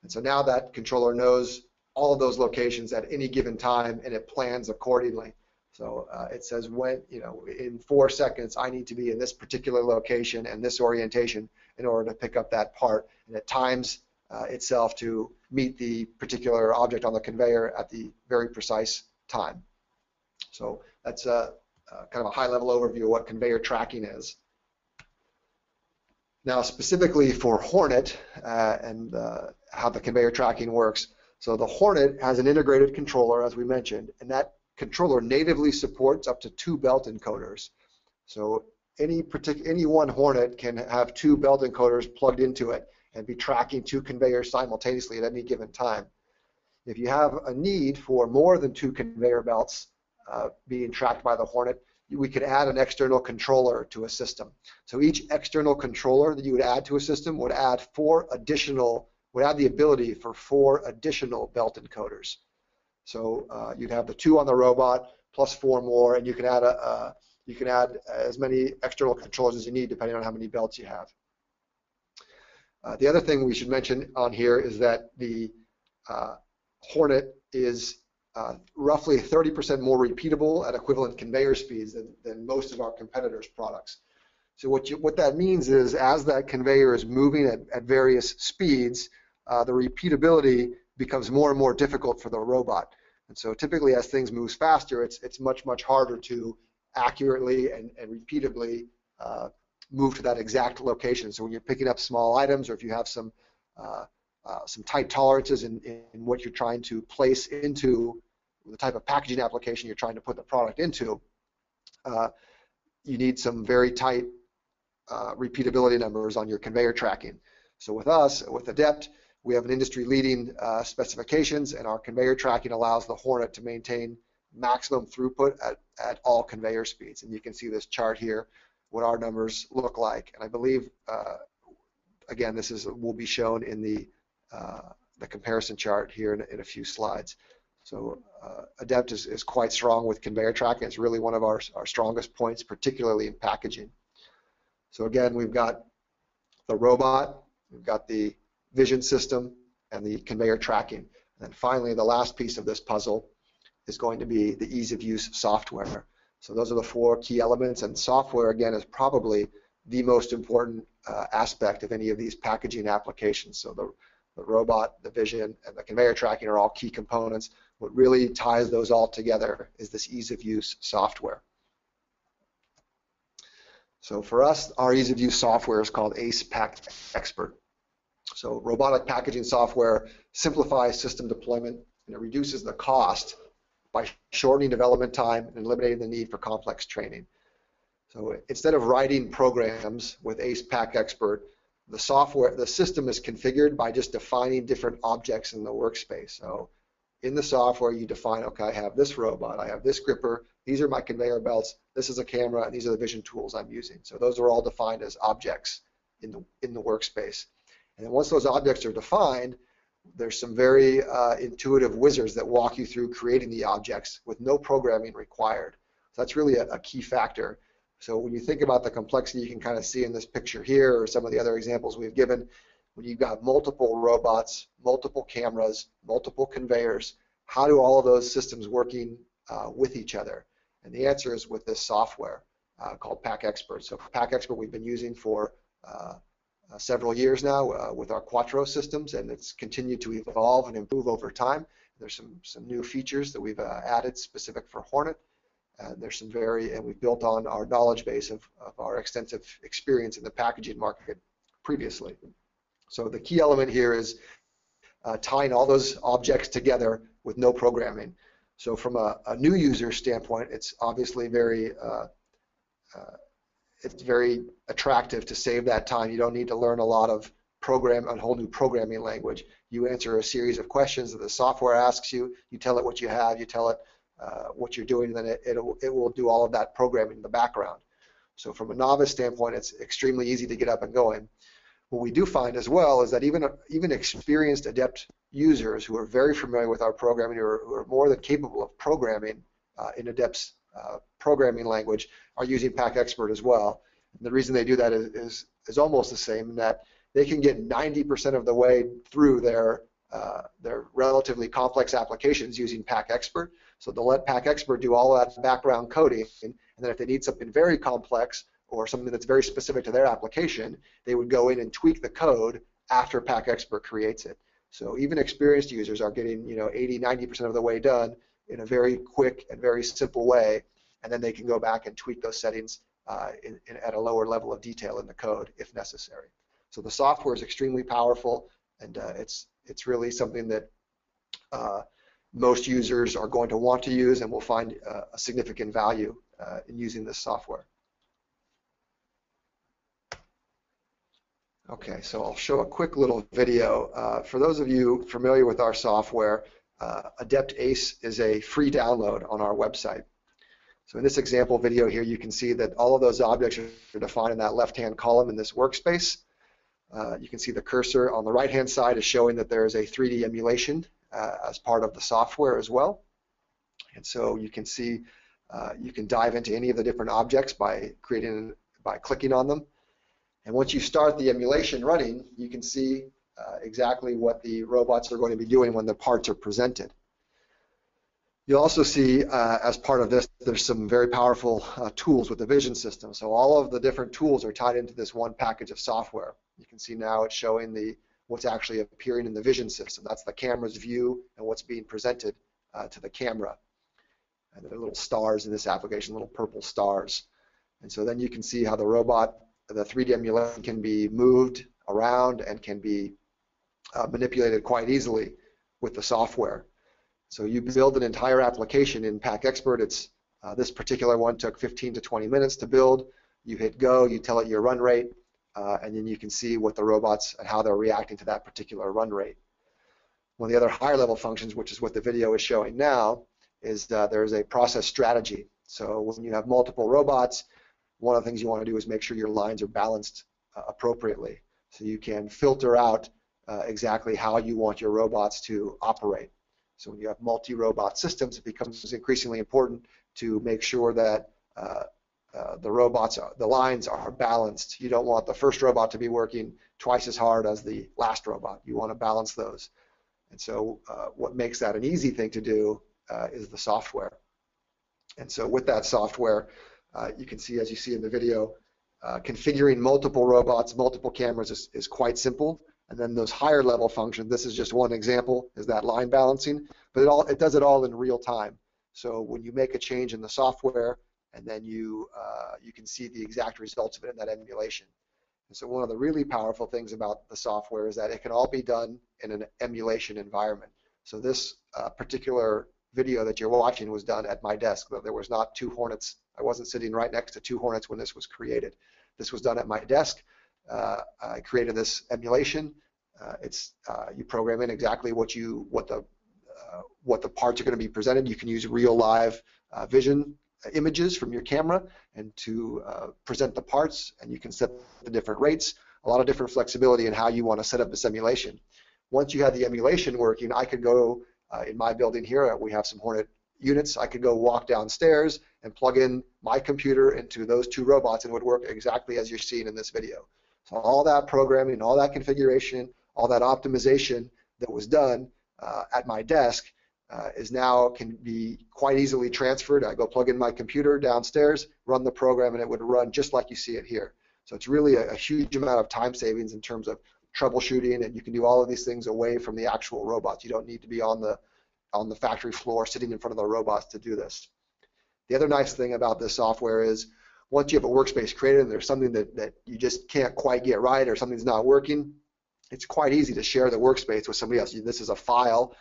And so now that controller knows all of those locations at any given time, and it plans accordingly. So it says, when, in 4 seconds, I need to be in this particular location and this orientation in order to pick up that part, and it times itself to meet the particular object on the conveyor at the very precise time. So that's kind of a high-level overview of what conveyor tracking is. Now, specifically for Hornet and how the conveyor tracking works, so the Hornet has an integrated controller, as we mentioned, and that controller natively supports up to 2 belt encoders. So any one Hornet can have 2 belt encoders plugged into it and be tracking 2 conveyors simultaneously at any given time. If you have a need for more than 2 conveyor belts being tracked by the Hornet, we could add an external controller to a system. So each external controller that you would add to a system would add the ability for 4 additional belt encoders. So you'd have the 2 on the robot plus 4 more, and you can add as many external controllers as you need depending on how many belts you have. The other thing we should mention on here is that the Hornet is roughly 30% more repeatable at equivalent conveyor speeds than most of our competitors' products. So what that means is, as that conveyor is moving at various speeds, the repeatability becomes more and more difficult for the robot. And so typically, as things move faster, it's much harder to accurately and repeatably move to that exact location. So when you're picking up small items, or if you have some tight tolerances in what you're trying to place into the type of packaging application you're trying to put the product into, you need some very tight repeatability numbers on your conveyor tracking. So with us, with Adept, we have an industry-leading specifications, and our conveyor tracking allows the Hornet to maintain maximum throughput at all conveyor speeds. And you can see this chart here, what our numbers look like. And I believe, again, this will be shown in the comparison chart here in a few slides. So Adept is quite strong with conveyor tracking. It's really one of our strongest points, particularly in packaging. So again, we've got the robot, we've got the vision system, and the conveyor tracking. And then finally, the last piece of this puzzle is going to be the ease of use software. So those are the 4 key elements, and software, again, is probably the most important aspect of any of these packaging applications. So the robot, the vision, and the conveyor tracking are all key components. What really ties those all together is this ease of use software. So for us, our ease of use software is called PAC Expert. So robotic packaging software simplifies system deployment, and it reduces the cost by shortening development time and eliminating the need for complex training. So instead of writing programs with PAC Expert, the system is configured by just defining different objects in the workspace. So in the software, you define, okay, I have this robot, I have this gripper, these are my conveyor belts, this is a camera, and these are the vision tools I'm using. So those are all defined as objects in the workspace. And then once those objects are defined, there's some very intuitive wizards that walk you through creating the objects with no programming required. So that's really a key factor. So when you think about the complexity, you can kind of see in this picture here or some of the other examples we've given, when you've got multiple robots, multiple cameras, multiple conveyors, how do all of those systems working with each other? And the answer is with this software called PAC Expert. So PAC Expert we've been using for several years now with our Quattro systems, and it's continued to evolve and improve over time. There's some new features that we've added specific for Hornet. There's some and we've built on our knowledge base of our extensive experience in the packaging market previously. So the key element here is tying all those objects together with no programming. So from a new user standpoint, it's obviously very attractive to save that time. You don't need to learn a lot of a whole new programming language. You answer a series of questions that the software asks you. You tell it what you have. You tell it what you're doing, and then it will do all of that programming in the background. So from a novice standpoint, it's extremely easy to get up and going. What we do find as well is that even experienced adept users who are very familiar with our programming, or who are more than capable of programming in Adept's programming language, are using PAC Expert as well. And the reason they do that is almost the same, in that they can get 90% of the way through their relatively complex applications using PAC Expert. So they'll let PAC Expert do all that background coding, and then if they need something very complex or something that's very specific to their application, they would go in and tweak the code after PAC Expert creates it. So even experienced users are getting 80, 90% of the way done in a very quick and very simple way, and then they can go back and tweak those settings at a lower level of detail in the code if necessary. So the software is extremely powerful, and it's really something that most users are going to want to use and will find a significant value in using this software. Okay, so I'll show a quick little video. For those of you familiar with our software, Adept Ace is a free download on our website. So in this example video here, you can see that all of those objects are defined in that left-hand column in this workspace. You can see the cursor on the right-hand side is showing that there is a 3D emulation as part of the software as well. And so you can see, you can dive into any of the different objects by clicking on them. And once you start the emulation running, you can see exactly what the robots are going to be doing when the parts are presented. You'll also see, as part of this, there's some very powerful tools with the vision system. So all of the different tools are tied into this one package of software. You can see now it's showing what's actually appearing in the vision system. That's the camera's view and what's being presented to the camera. And there are little stars in this application, little purple stars. And so then you can see how the robot, the 3D emulation, can be moved around and can be manipulated quite easily with the software. So you build an entire application in PAC Expert. This particular one took 15 to 20 minutes to build. You hit go, you tell it your run rate, and then you can see what the robots and how they're reacting to that particular run rate. One of the other higher level functions, which is what the video is showing now, is that there is a process strategy. So when you have multiple robots, one of the things you want to do is make sure your lines are balanced appropriately. So you can filter out exactly how you want your robots to operate. So when you have multi-robot systems, it becomes increasingly important to make sure that the lines are balanced. You don't want the first robot to be working twice as hard as the last robot. You want to balance those. And so what makes that an easy thing to do is the software. And so with that software, you can see, as you see in the video, configuring multiple robots, multiple cameras is quite simple. And then those higher level functions, this is just one example, is that line balancing, but it does it all in real time. So when you make a change in the software, and then you can see the exact results of it in that emulation. And so one of the really powerful things about the software is that it can all be done in an emulation environment. So this particular video that you're watching was done at my desk. There was not two Hornets. I wasn't sitting right next to two Hornets when this was created. This was done at my desk. I created this emulation. You program in exactly what the what the parts are going to be presented. You can use real live vision images from your camera and to present the parts, and you can set the different rates, a lot of different flexibility in how you want to set up this emulation. Once you have the emulation working, I could go in my building here, we have some Hornet units. I could go walk downstairs and plug in my computer into those two robots, and it would work exactly as you're seeing in this video. So all that programming, all that configuration, all that optimization that was done at my desk is now can be quite easily transferred. I go plug in my computer downstairs, run the program, and it would run just like you see it here. So it's really a huge amount of time savings in terms of troubleshooting, and you can do all of these things away from the actual robots. You don't need to be on the factory floor sitting in front of the robots to do this. The other nice thing about this software is once you have a workspace created and there's something that you just can't quite get right or something's not working, it's quite easy to share the workspace with somebody else. This is a file.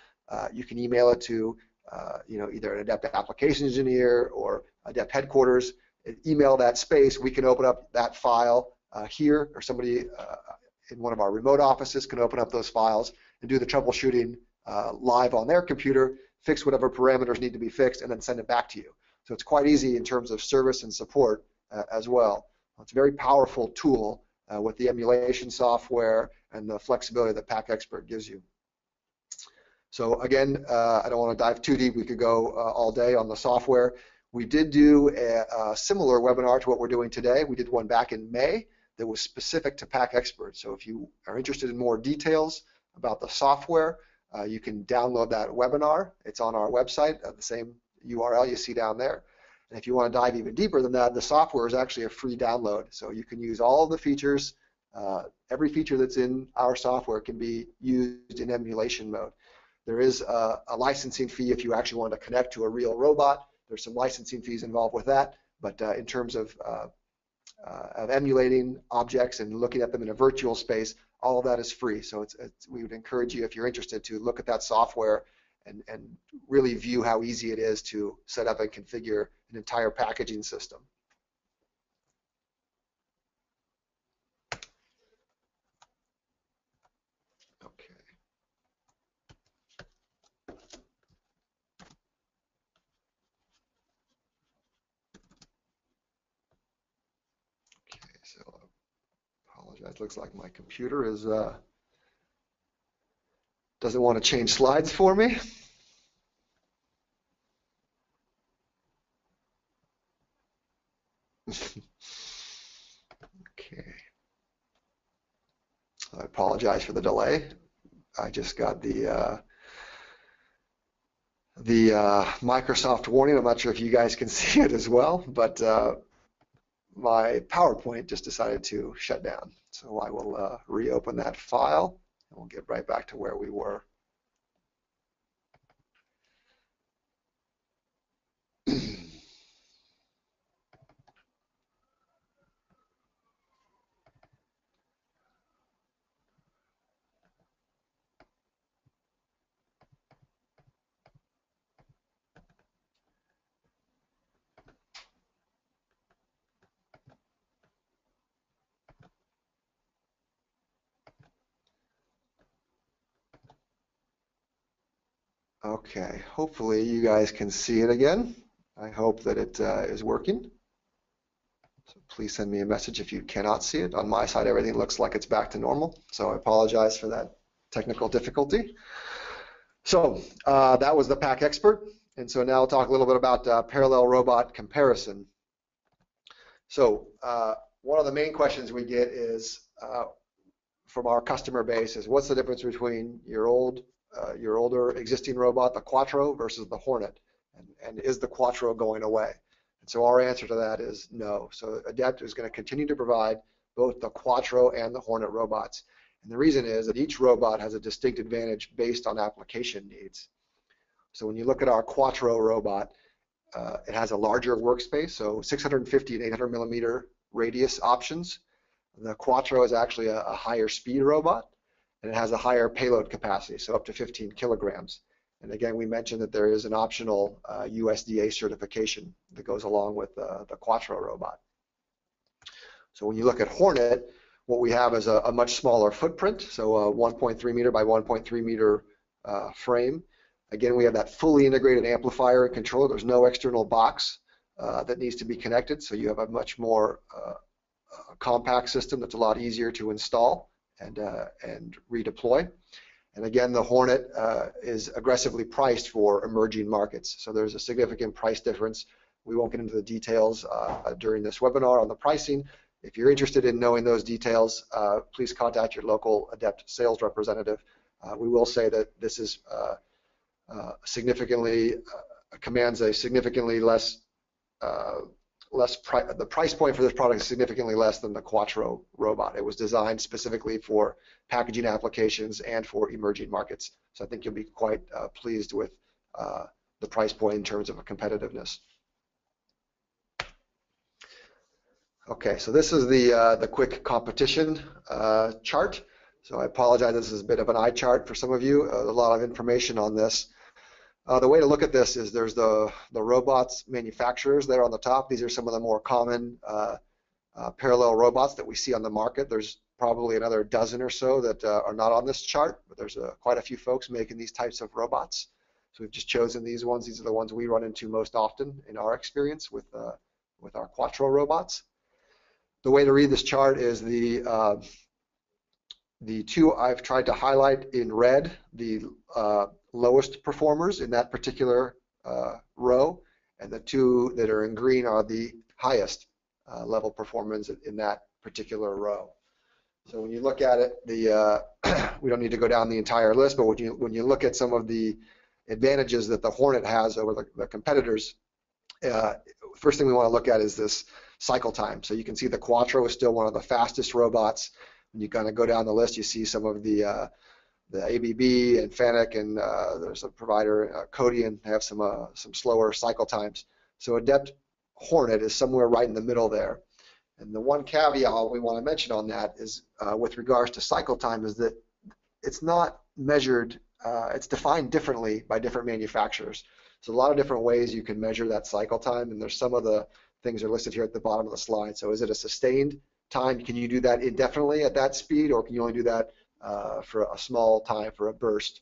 You can email it to either an Adept application engineer or Adept headquarters. Email that space. We can open up that file here, or somebody in one of our remote offices can open up those files and do the troubleshooting live on their computer, fix whatever parameters need to be fixed, and then send it back to you. So it's quite easy in terms of service and support as well. It's a very powerful tool with the emulation software and the flexibility that PAC Expert gives you. So again, I don't want to dive too deep. We could go all day on the software. We did do a similar webinar to what we're doing today. We did one back in May that was specific to PAC Expert. So if you are interested in more details about the software, you can download that webinar. It's on our website at the same URL you see down there. And if you want to dive even deeper than that, the software is actually a free download. So you can use all of the features. Every feature that's in our software can be used in emulation mode. There is a licensing fee if you actually want to connect to a real robot. There's some licensing fees involved with that. But in terms of emulating objects and looking at them in a virtual space, all of that is free. So we would encourage you, if you're interested, to look at that software and really view how easy it is to set up and configure an entire packaging system. Okay. Okay, so I apologize. Looks like my computer is doesn't want to change slides for me. Okay. I apologize for the delay. I just got the Microsoft warning. I'm not sure if you guys can see it as well, but my PowerPoint just decided to shut down. So I will reopen that file, and we'll get right back to where we were. Okay, hopefully you guys can see it again. I hope that it is working. So please send me a message if you cannot see it. On my side, everything looks like it's back to normal. So I apologize for that technical difficulty. So that was the PAC Expert. And so now I'll talk a little bit about parallel robot comparison. So one of the main questions we get is from our customer base is, what's the difference between your older existing robot, the Quattro, versus the Hornet? And is the Quattro going away? And so our answer to that is no. So Adept is going to continue to provide both the Quattro and the Hornet robots. And the reason is that each robot has a distinct advantage based on application needs. So when you look at our Quattro robot, it has a larger workspace, so 650 and 800 millimeter radius options. The Quattro is actually a higher speed robot, and it has a higher payload capacity, so up to 15 kilograms. And again, we mentioned that there is an optional USDA certification that goes along with the Quattro robot. So when you look at Hornet, what we have is a much smaller footprint, so a 1.3 meter by 1.3 meter frame. Again, we have that fully integrated amplifier and controller. There's no external box that needs to be connected, so you have a much more compact system that's a lot easier to install and redeploy. And again, the Hornet is aggressively priced for emerging markets, so there's a significant price difference. We won't get into the details during this webinar on the pricing. If you're interested in knowing those details, please contact your local Adept sales representative. We will say that this is commands a significantly less the price point for this product is significantly less than the Quattro robot. It was designed specifically for packaging applications and for emerging markets. So I think you'll be quite pleased with the price point in terms of a competitiveness. Okay, so this is the quick competition chart. So I apologize, this is a bit of an eye chart for some of you. A lot of information on this. The way to look at this is there's the robots manufacturers there on the top. These are some of the more common parallel robots that we see on the market. There's probably another dozen or so that are not on this chart, but there's quite a few folks making these types of robots. So we've just chosen these ones. These are the ones we run into most often in our experience with our Quattro robots. The way to read this chart is the two I've tried to highlight in red, the lowest performers in that particular row, and the two that are in green are the highest level performance in that particular row. So when you look at it, we don't need to go down the entire list, but when you look at some of the advantages that the Hornet has over the competitors, first thing we want to look at is this cycle time. So you can see the Quattro is still one of the fastest robots. When you kind of go down the list, you see some of the ABB and Fanuc, and there's a provider, Kodian, have some slower cycle times. So Adept Hornet is somewhere right in the middle there. And the one caveat we want to mention on that is with regards to cycle time is that it's not measured, it's defined differently by different manufacturers. So a lot of different ways you can measure that cycle time, and there's some of the things are listed here at the bottom of the slide. So is it a sustained time? Can you do that indefinitely at that speed, or can you only do that for a small time, for a burst?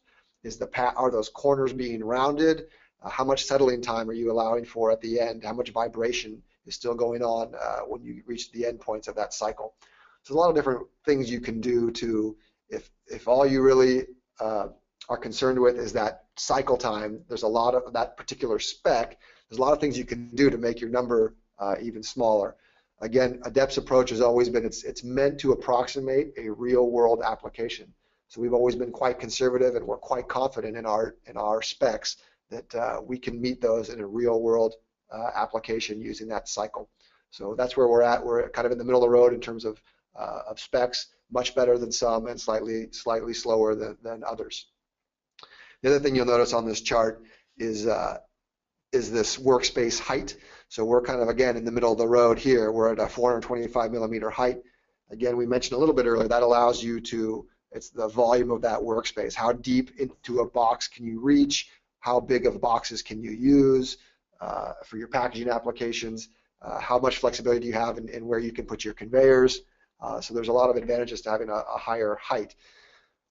Are those corners being rounded? How much settling time are you allowing for at the end? How much vibration is still going on when you reach the end points of that cycle? So a lot of different things you can do to, if all you really are concerned with is that cycle time, there's a lot of that particular spec, there's a lot of things you can do to make your number even smaller. Again, Adept's approach has always been it's meant to approximate a real-world application. So we've always been quite conservative, and we're quite confident in our specs that we can meet those in a real-world application using that cycle. So that's where we're at. We're kind of in the middle of the road in terms of specs, much better than some, and slightly slower than others. The other thing you'll notice on this chart is this workspace height. So we're kind of, again, in the middle of the road here. We're at a 425 millimeter height. Again, we mentioned a little bit earlier, that allows you to, it's the volume of that workspace. How deep into a box can you reach? How big of boxes can you use for your packaging applications? How much flexibility do you have in where you can put your conveyors? So there's a lot of advantages to having a higher height.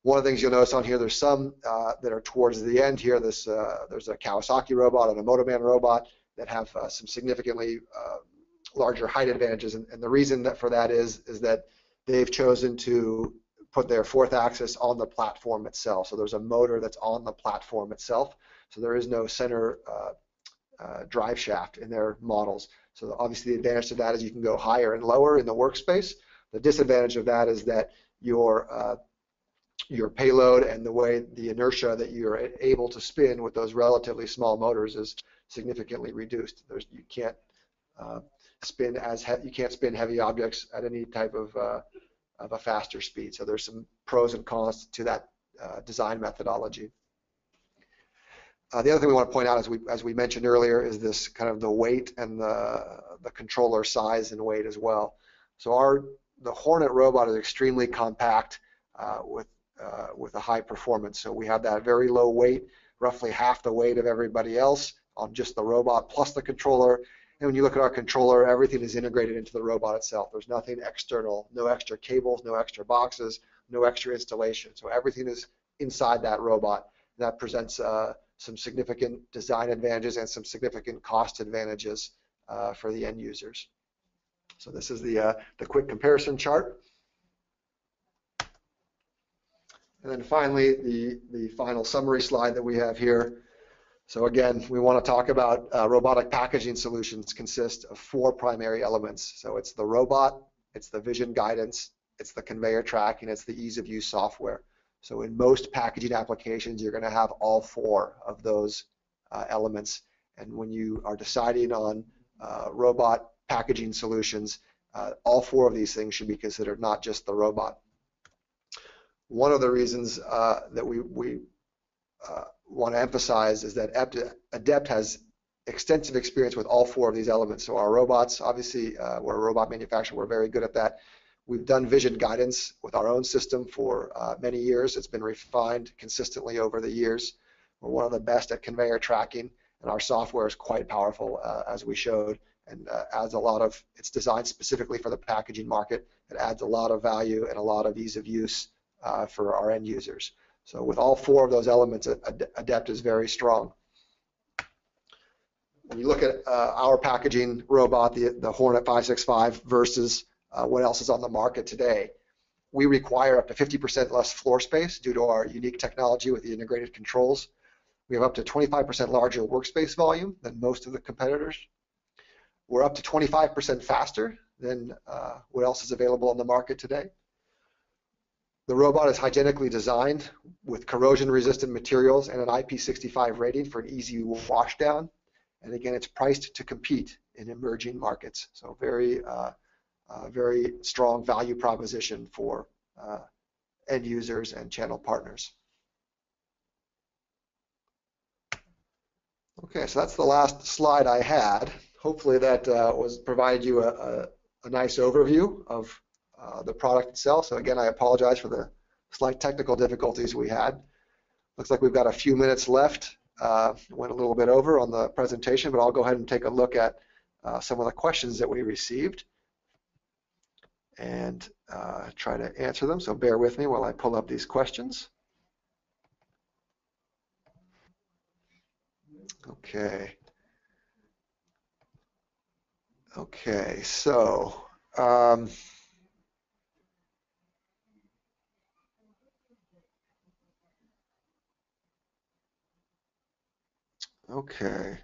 One of the things you'll notice on here, there's some that are towards the end here. There's a Kawasaki robot and a Motoman robot that have some significantly larger height advantages, and the reason for that is that they've chosen to put their fourth axis on the platform itself. So there's a motor that's on the platform itself. So there is no center drive shaft in their models. So obviously the advantage to that is you can go higher and lower in the workspace. The disadvantage of that is that your payload and the inertia that you're able to spin with those relatively small motors is significantly reduced. You can't spin heavy objects at any type of a faster speed. So there's some pros and cons to that design methodology. The other thing we want to point out, as we mentioned earlier, is this kind of the weight and the controller size and weight as well. So the Hornet robot is extremely compact with a high performance. So we have that very low weight, roughly half the weight of everybody else on just the robot plus the controller. And when you look at our controller, everything is integrated into the robot itself. There's nothing external, no extra cables, no extra boxes, no extra installation. So everything is inside that robot. That presents some significant design advantages and some significant cost advantages for the end users. So this is the quick comparison chart. And then finally, the final summary slide that we have here. So again, we want to talk about robotic packaging solutions consist of 4 primary elements. So it's the robot, it's the vision guidance, it's the conveyor tracking, it's the ease of use software. So in most packaging applications, you're going to have all 4 of those elements. And when you are deciding on robot packaging solutions, all 4 of these things should be considered, not just the robot. One of the reasons that we want to emphasize is that Adept has extensive experience with all 4 of these elements. So our robots, obviously, we're a robot manufacturer, we're very good at that. We've done vision guidance with our own system for many years. It's been refined consistently over the years. We're one of the best at conveyor tracking, and our software is quite powerful, as we showed, and adds a lot of, it's designed specifically for the packaging market. It adds a lot of value and a lot of ease of use for our end users. So with all 4 of those elements, Adept is very strong. When you look at our packaging robot, the Hornet 565 versus what else is on the market today, we require up to 50% less floor space due to our unique technology with the integrated controls. We have up to 25% larger workspace volume than most of the competitors. We're up to 25% faster than what else is available on the market today. The robot is hygienically designed with corrosion-resistant materials and an IP65 rating for an easy wash down. And again, it's priced to compete in emerging markets. So very strong value proposition for end users and channel partners. Okay, so that's the last slide I had. Hopefully that provided you a nice overview of the product itself. So again, I apologize for the slight technical difficulties we had. Looks like we've got a few minutes left. Went a little bit over on the presentation, but I'll go ahead and take a look at some of the questions that we received and try to answer them. So bear with me while I pull up these questions. Okay. Okay, so okay.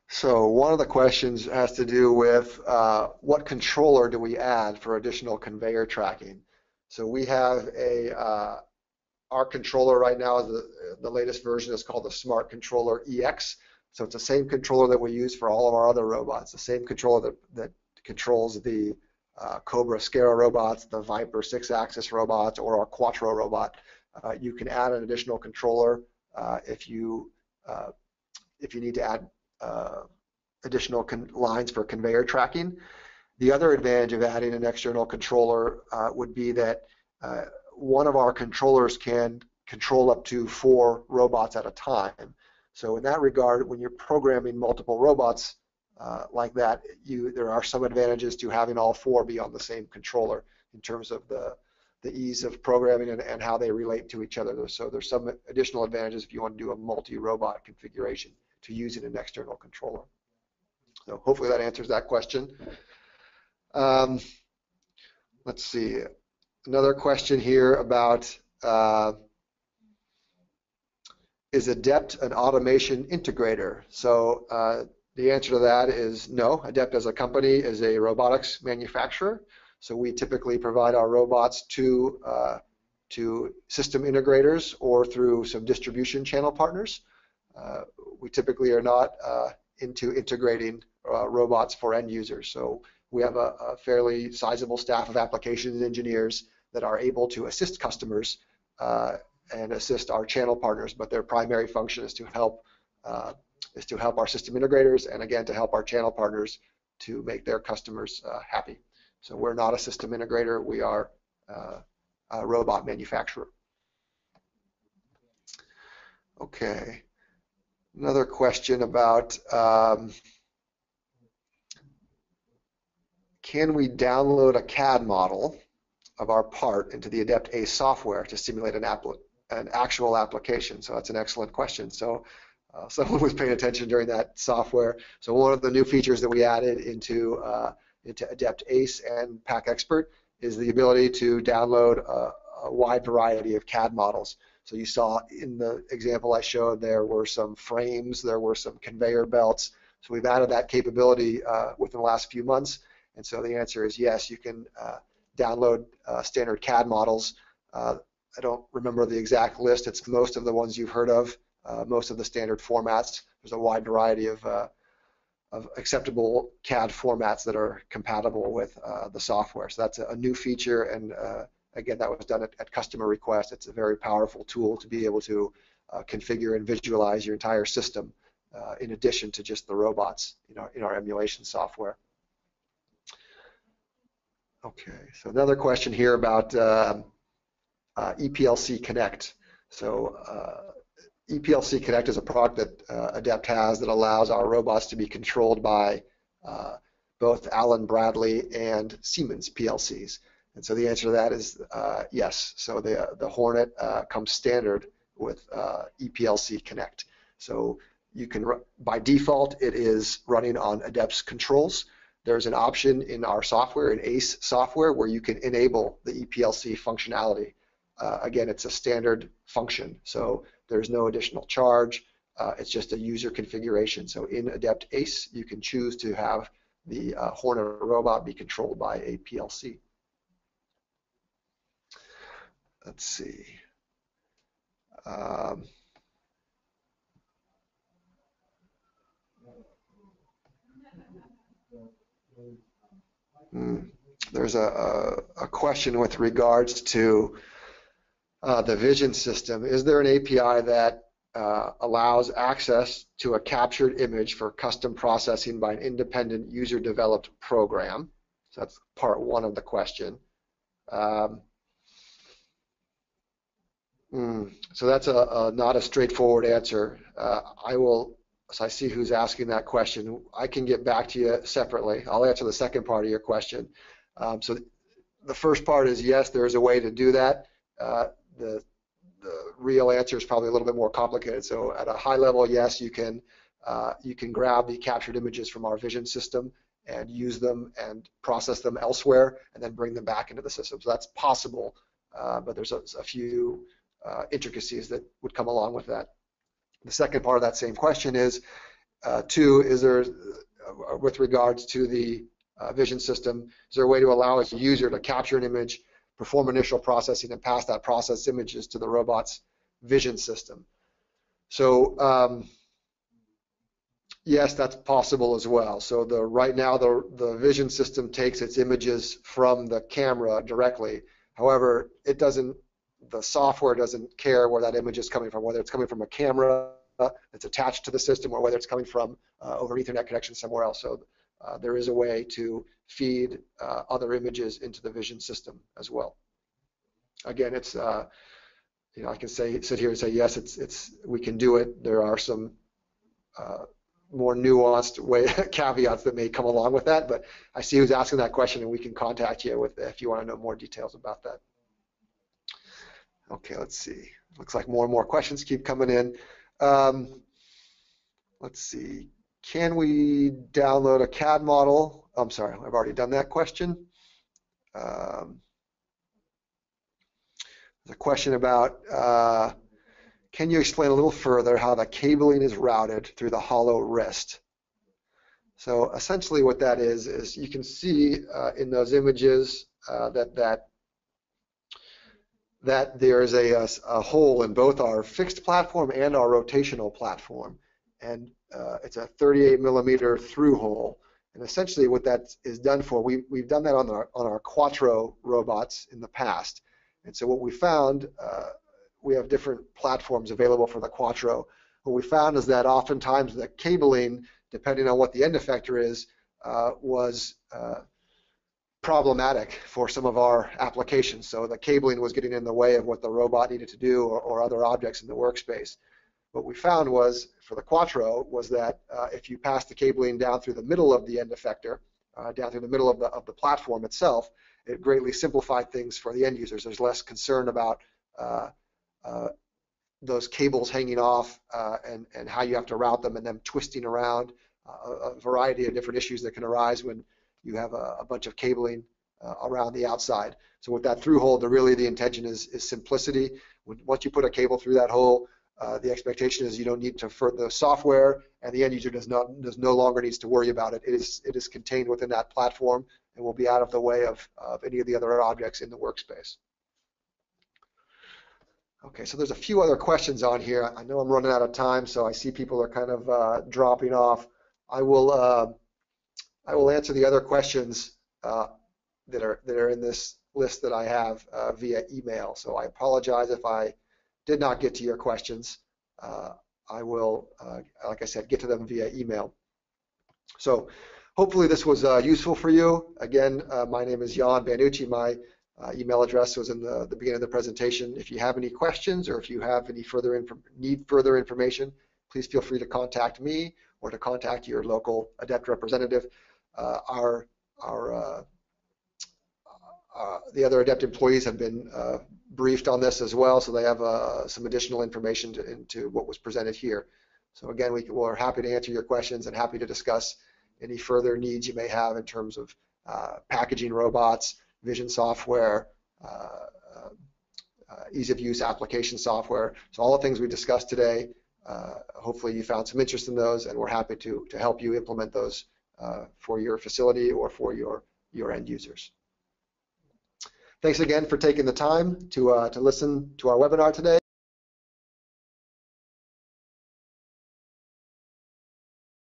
So one of the questions has to do with what controller do we add for additional conveyor tracking? So we have our controller right now is the latest version is called the Smart Controller EX. So it's the same controller that we use for all of our other robots, the same controller that controls the Cobra Scara robots, the Viper 6-axis robots, or our Quattro robot. You can add an additional controller if you need to add additional lines for conveyor tracking. The other advantage of adding an external controller would be that one of our controllers can control up to 4 robots at a time. So in that regard, when you're programming multiple robots like that, there are some advantages to having all 4 be on the same controller in terms of the ease of programming and how they relate to each other. So there's some additional advantages if you want to do a multi-robot configuration to using an external controller. So hopefully that answers that question. Let's see. Another question here about is Adept an automation integrator? So the answer to that is no. Adept as a company is a robotics manufacturer. So we typically provide our robots to system integrators or through some distribution channel partners. We typically are not into integrating robots for end users. So we have a fairly sizable staff of applications engineers that are able to assist customers and assist our channel partners, but their primary function is to help our system integrators and again to help our channel partners to make their customers happy. So we're not a system integrator, we are a robot manufacturer. Okay, another question about can we download a CAD model of our part into the Adept A software to simulate an actual application? So that's an excellent question. So someone was paying attention during that software. So one of the new features that we added into Adept ACE and PAC Expert is the ability to download a wide variety of CAD models. So you saw in the example I showed, there were some frames, there were some conveyor belts. So we've added that capability within the last few months. And so the answer is yes, you can download standard CAD models. I don't remember the exact list. It's most of the ones you've heard of, most of the standard formats. There's a wide variety of acceptable CAD formats that are compatible with the software. So that's a new feature, and again, that was done at customer request. It's a very powerful tool to be able to configure and visualize your entire system in addition to just the robots in our emulation software. Okay, so another question here about EPLC Connect. So EPLC Connect is a product that Adept has that allows our robots to be controlled by both Allen Bradley and Siemens PLCs. And so the answer to that is yes. So the Hornet comes standard with EPLC Connect. So you can, by default, it is running on Adept's controls. There's an option in our software, in ACE software, where you can enable the EPLC functionality. Again, it's a standard function, so there's no additional charge. It's just a user configuration. So in Adept ACE, you can choose to have the Hornet robot be controlled by a PLC. Let's see. There's a question with regards to the vision system. Is there an API that allows access to a captured image for custom processing by an independent user-developed program? So that's part one of the question. So that's not a straightforward answer. So I see who's asking that question. I can get back to you separately. I'll answer the second part of your question. So the first part is yes, there is a way to do that. The real answer is probably a little bit more complicated. So at a high level, yes, you can grab the captured images from our vision system and use them and process them elsewhere and then bring them back into the system. So that's possible, but there's a few intricacies that would come along with that. The second part of that same question is, is there, with regards to the vision system, is there a way to allow a user to capture an image, perform initial processing, and pass that processed images to the robot's vision system? So yes, that's possible as well. So right now the vision system takes its images from the camera directly. However, the software doesn't care where that image is coming from, whether it's coming from a camera that's attached to the system or whether it's coming from over an Ethernet connection somewhere else. So there is a way to feed other images into the vision system as well. Again, it's I can sit here and say yes, we can do it. There are some more nuanced caveats that may come along with that, but I see who's asking that question, and we can contact you if you want to know more details about that. Okay, let's see. Looks like more and more questions keep coming in. Let's see. Can we download a CAD model? I'm sorry, I've already done that question. The question about can you explain a little further how the cabling is routed through the hollow wrist? So essentially what that is you can see in those images that there is a hole in both our fixed platform and our rotational platform, and it's a 38 millimeter through hole. And essentially what that is done for, we've done that on our Quattro robots in the past. And so what we found, we have different platforms available for the Quattro. What we found is that oftentimes the cabling, depending on what the end effector is, was problematic for some of our applications. So the cabling was getting in the way of what the robot needed to do or other objects in the workspace. What we found was, for the Quattro, was that if you pass the cabling down through the middle of the end effector, down through the middle of the platform itself, it greatly simplified things for the end users. There's less concern about those cables hanging off and how you have to route them and them twisting around, a variety of different issues that can arise when you have a bunch of cabling around the outside. So with that through hole, really the intention is simplicity. Once you put a cable through that hole, the expectation is you don't need to, for the software, and the end user no longer needs to worry about it. It is contained within that platform and will be out of the way of any of the other objects in the workspace. Okay, so there's a few other questions on here. I know I'm running out of time, so I see people are kind of dropping off. I will answer the other questions that are in this list that I have via email. So I apologize if I did not get to your questions. I will, like I said, get to them via email. So hopefully this was useful for you. Again, my name is Jan Banucci. My email address was in the beginning of the presentation. If you have any questions or if you have any need further information, please feel free to contact me or to contact your local Adept representative. The other Adept employees have been briefed on this as well, so they have some additional information into what was presented here. So again, we're happy to answer your questions and happy to discuss any further needs you may have in terms of packaging robots, vision software, ease of use application software. So all the things we discussed today, hopefully you found some interest in those, and we're happy to help you implement those for your facility or for your end users. Thanks again for taking the time to listen to our webinar today.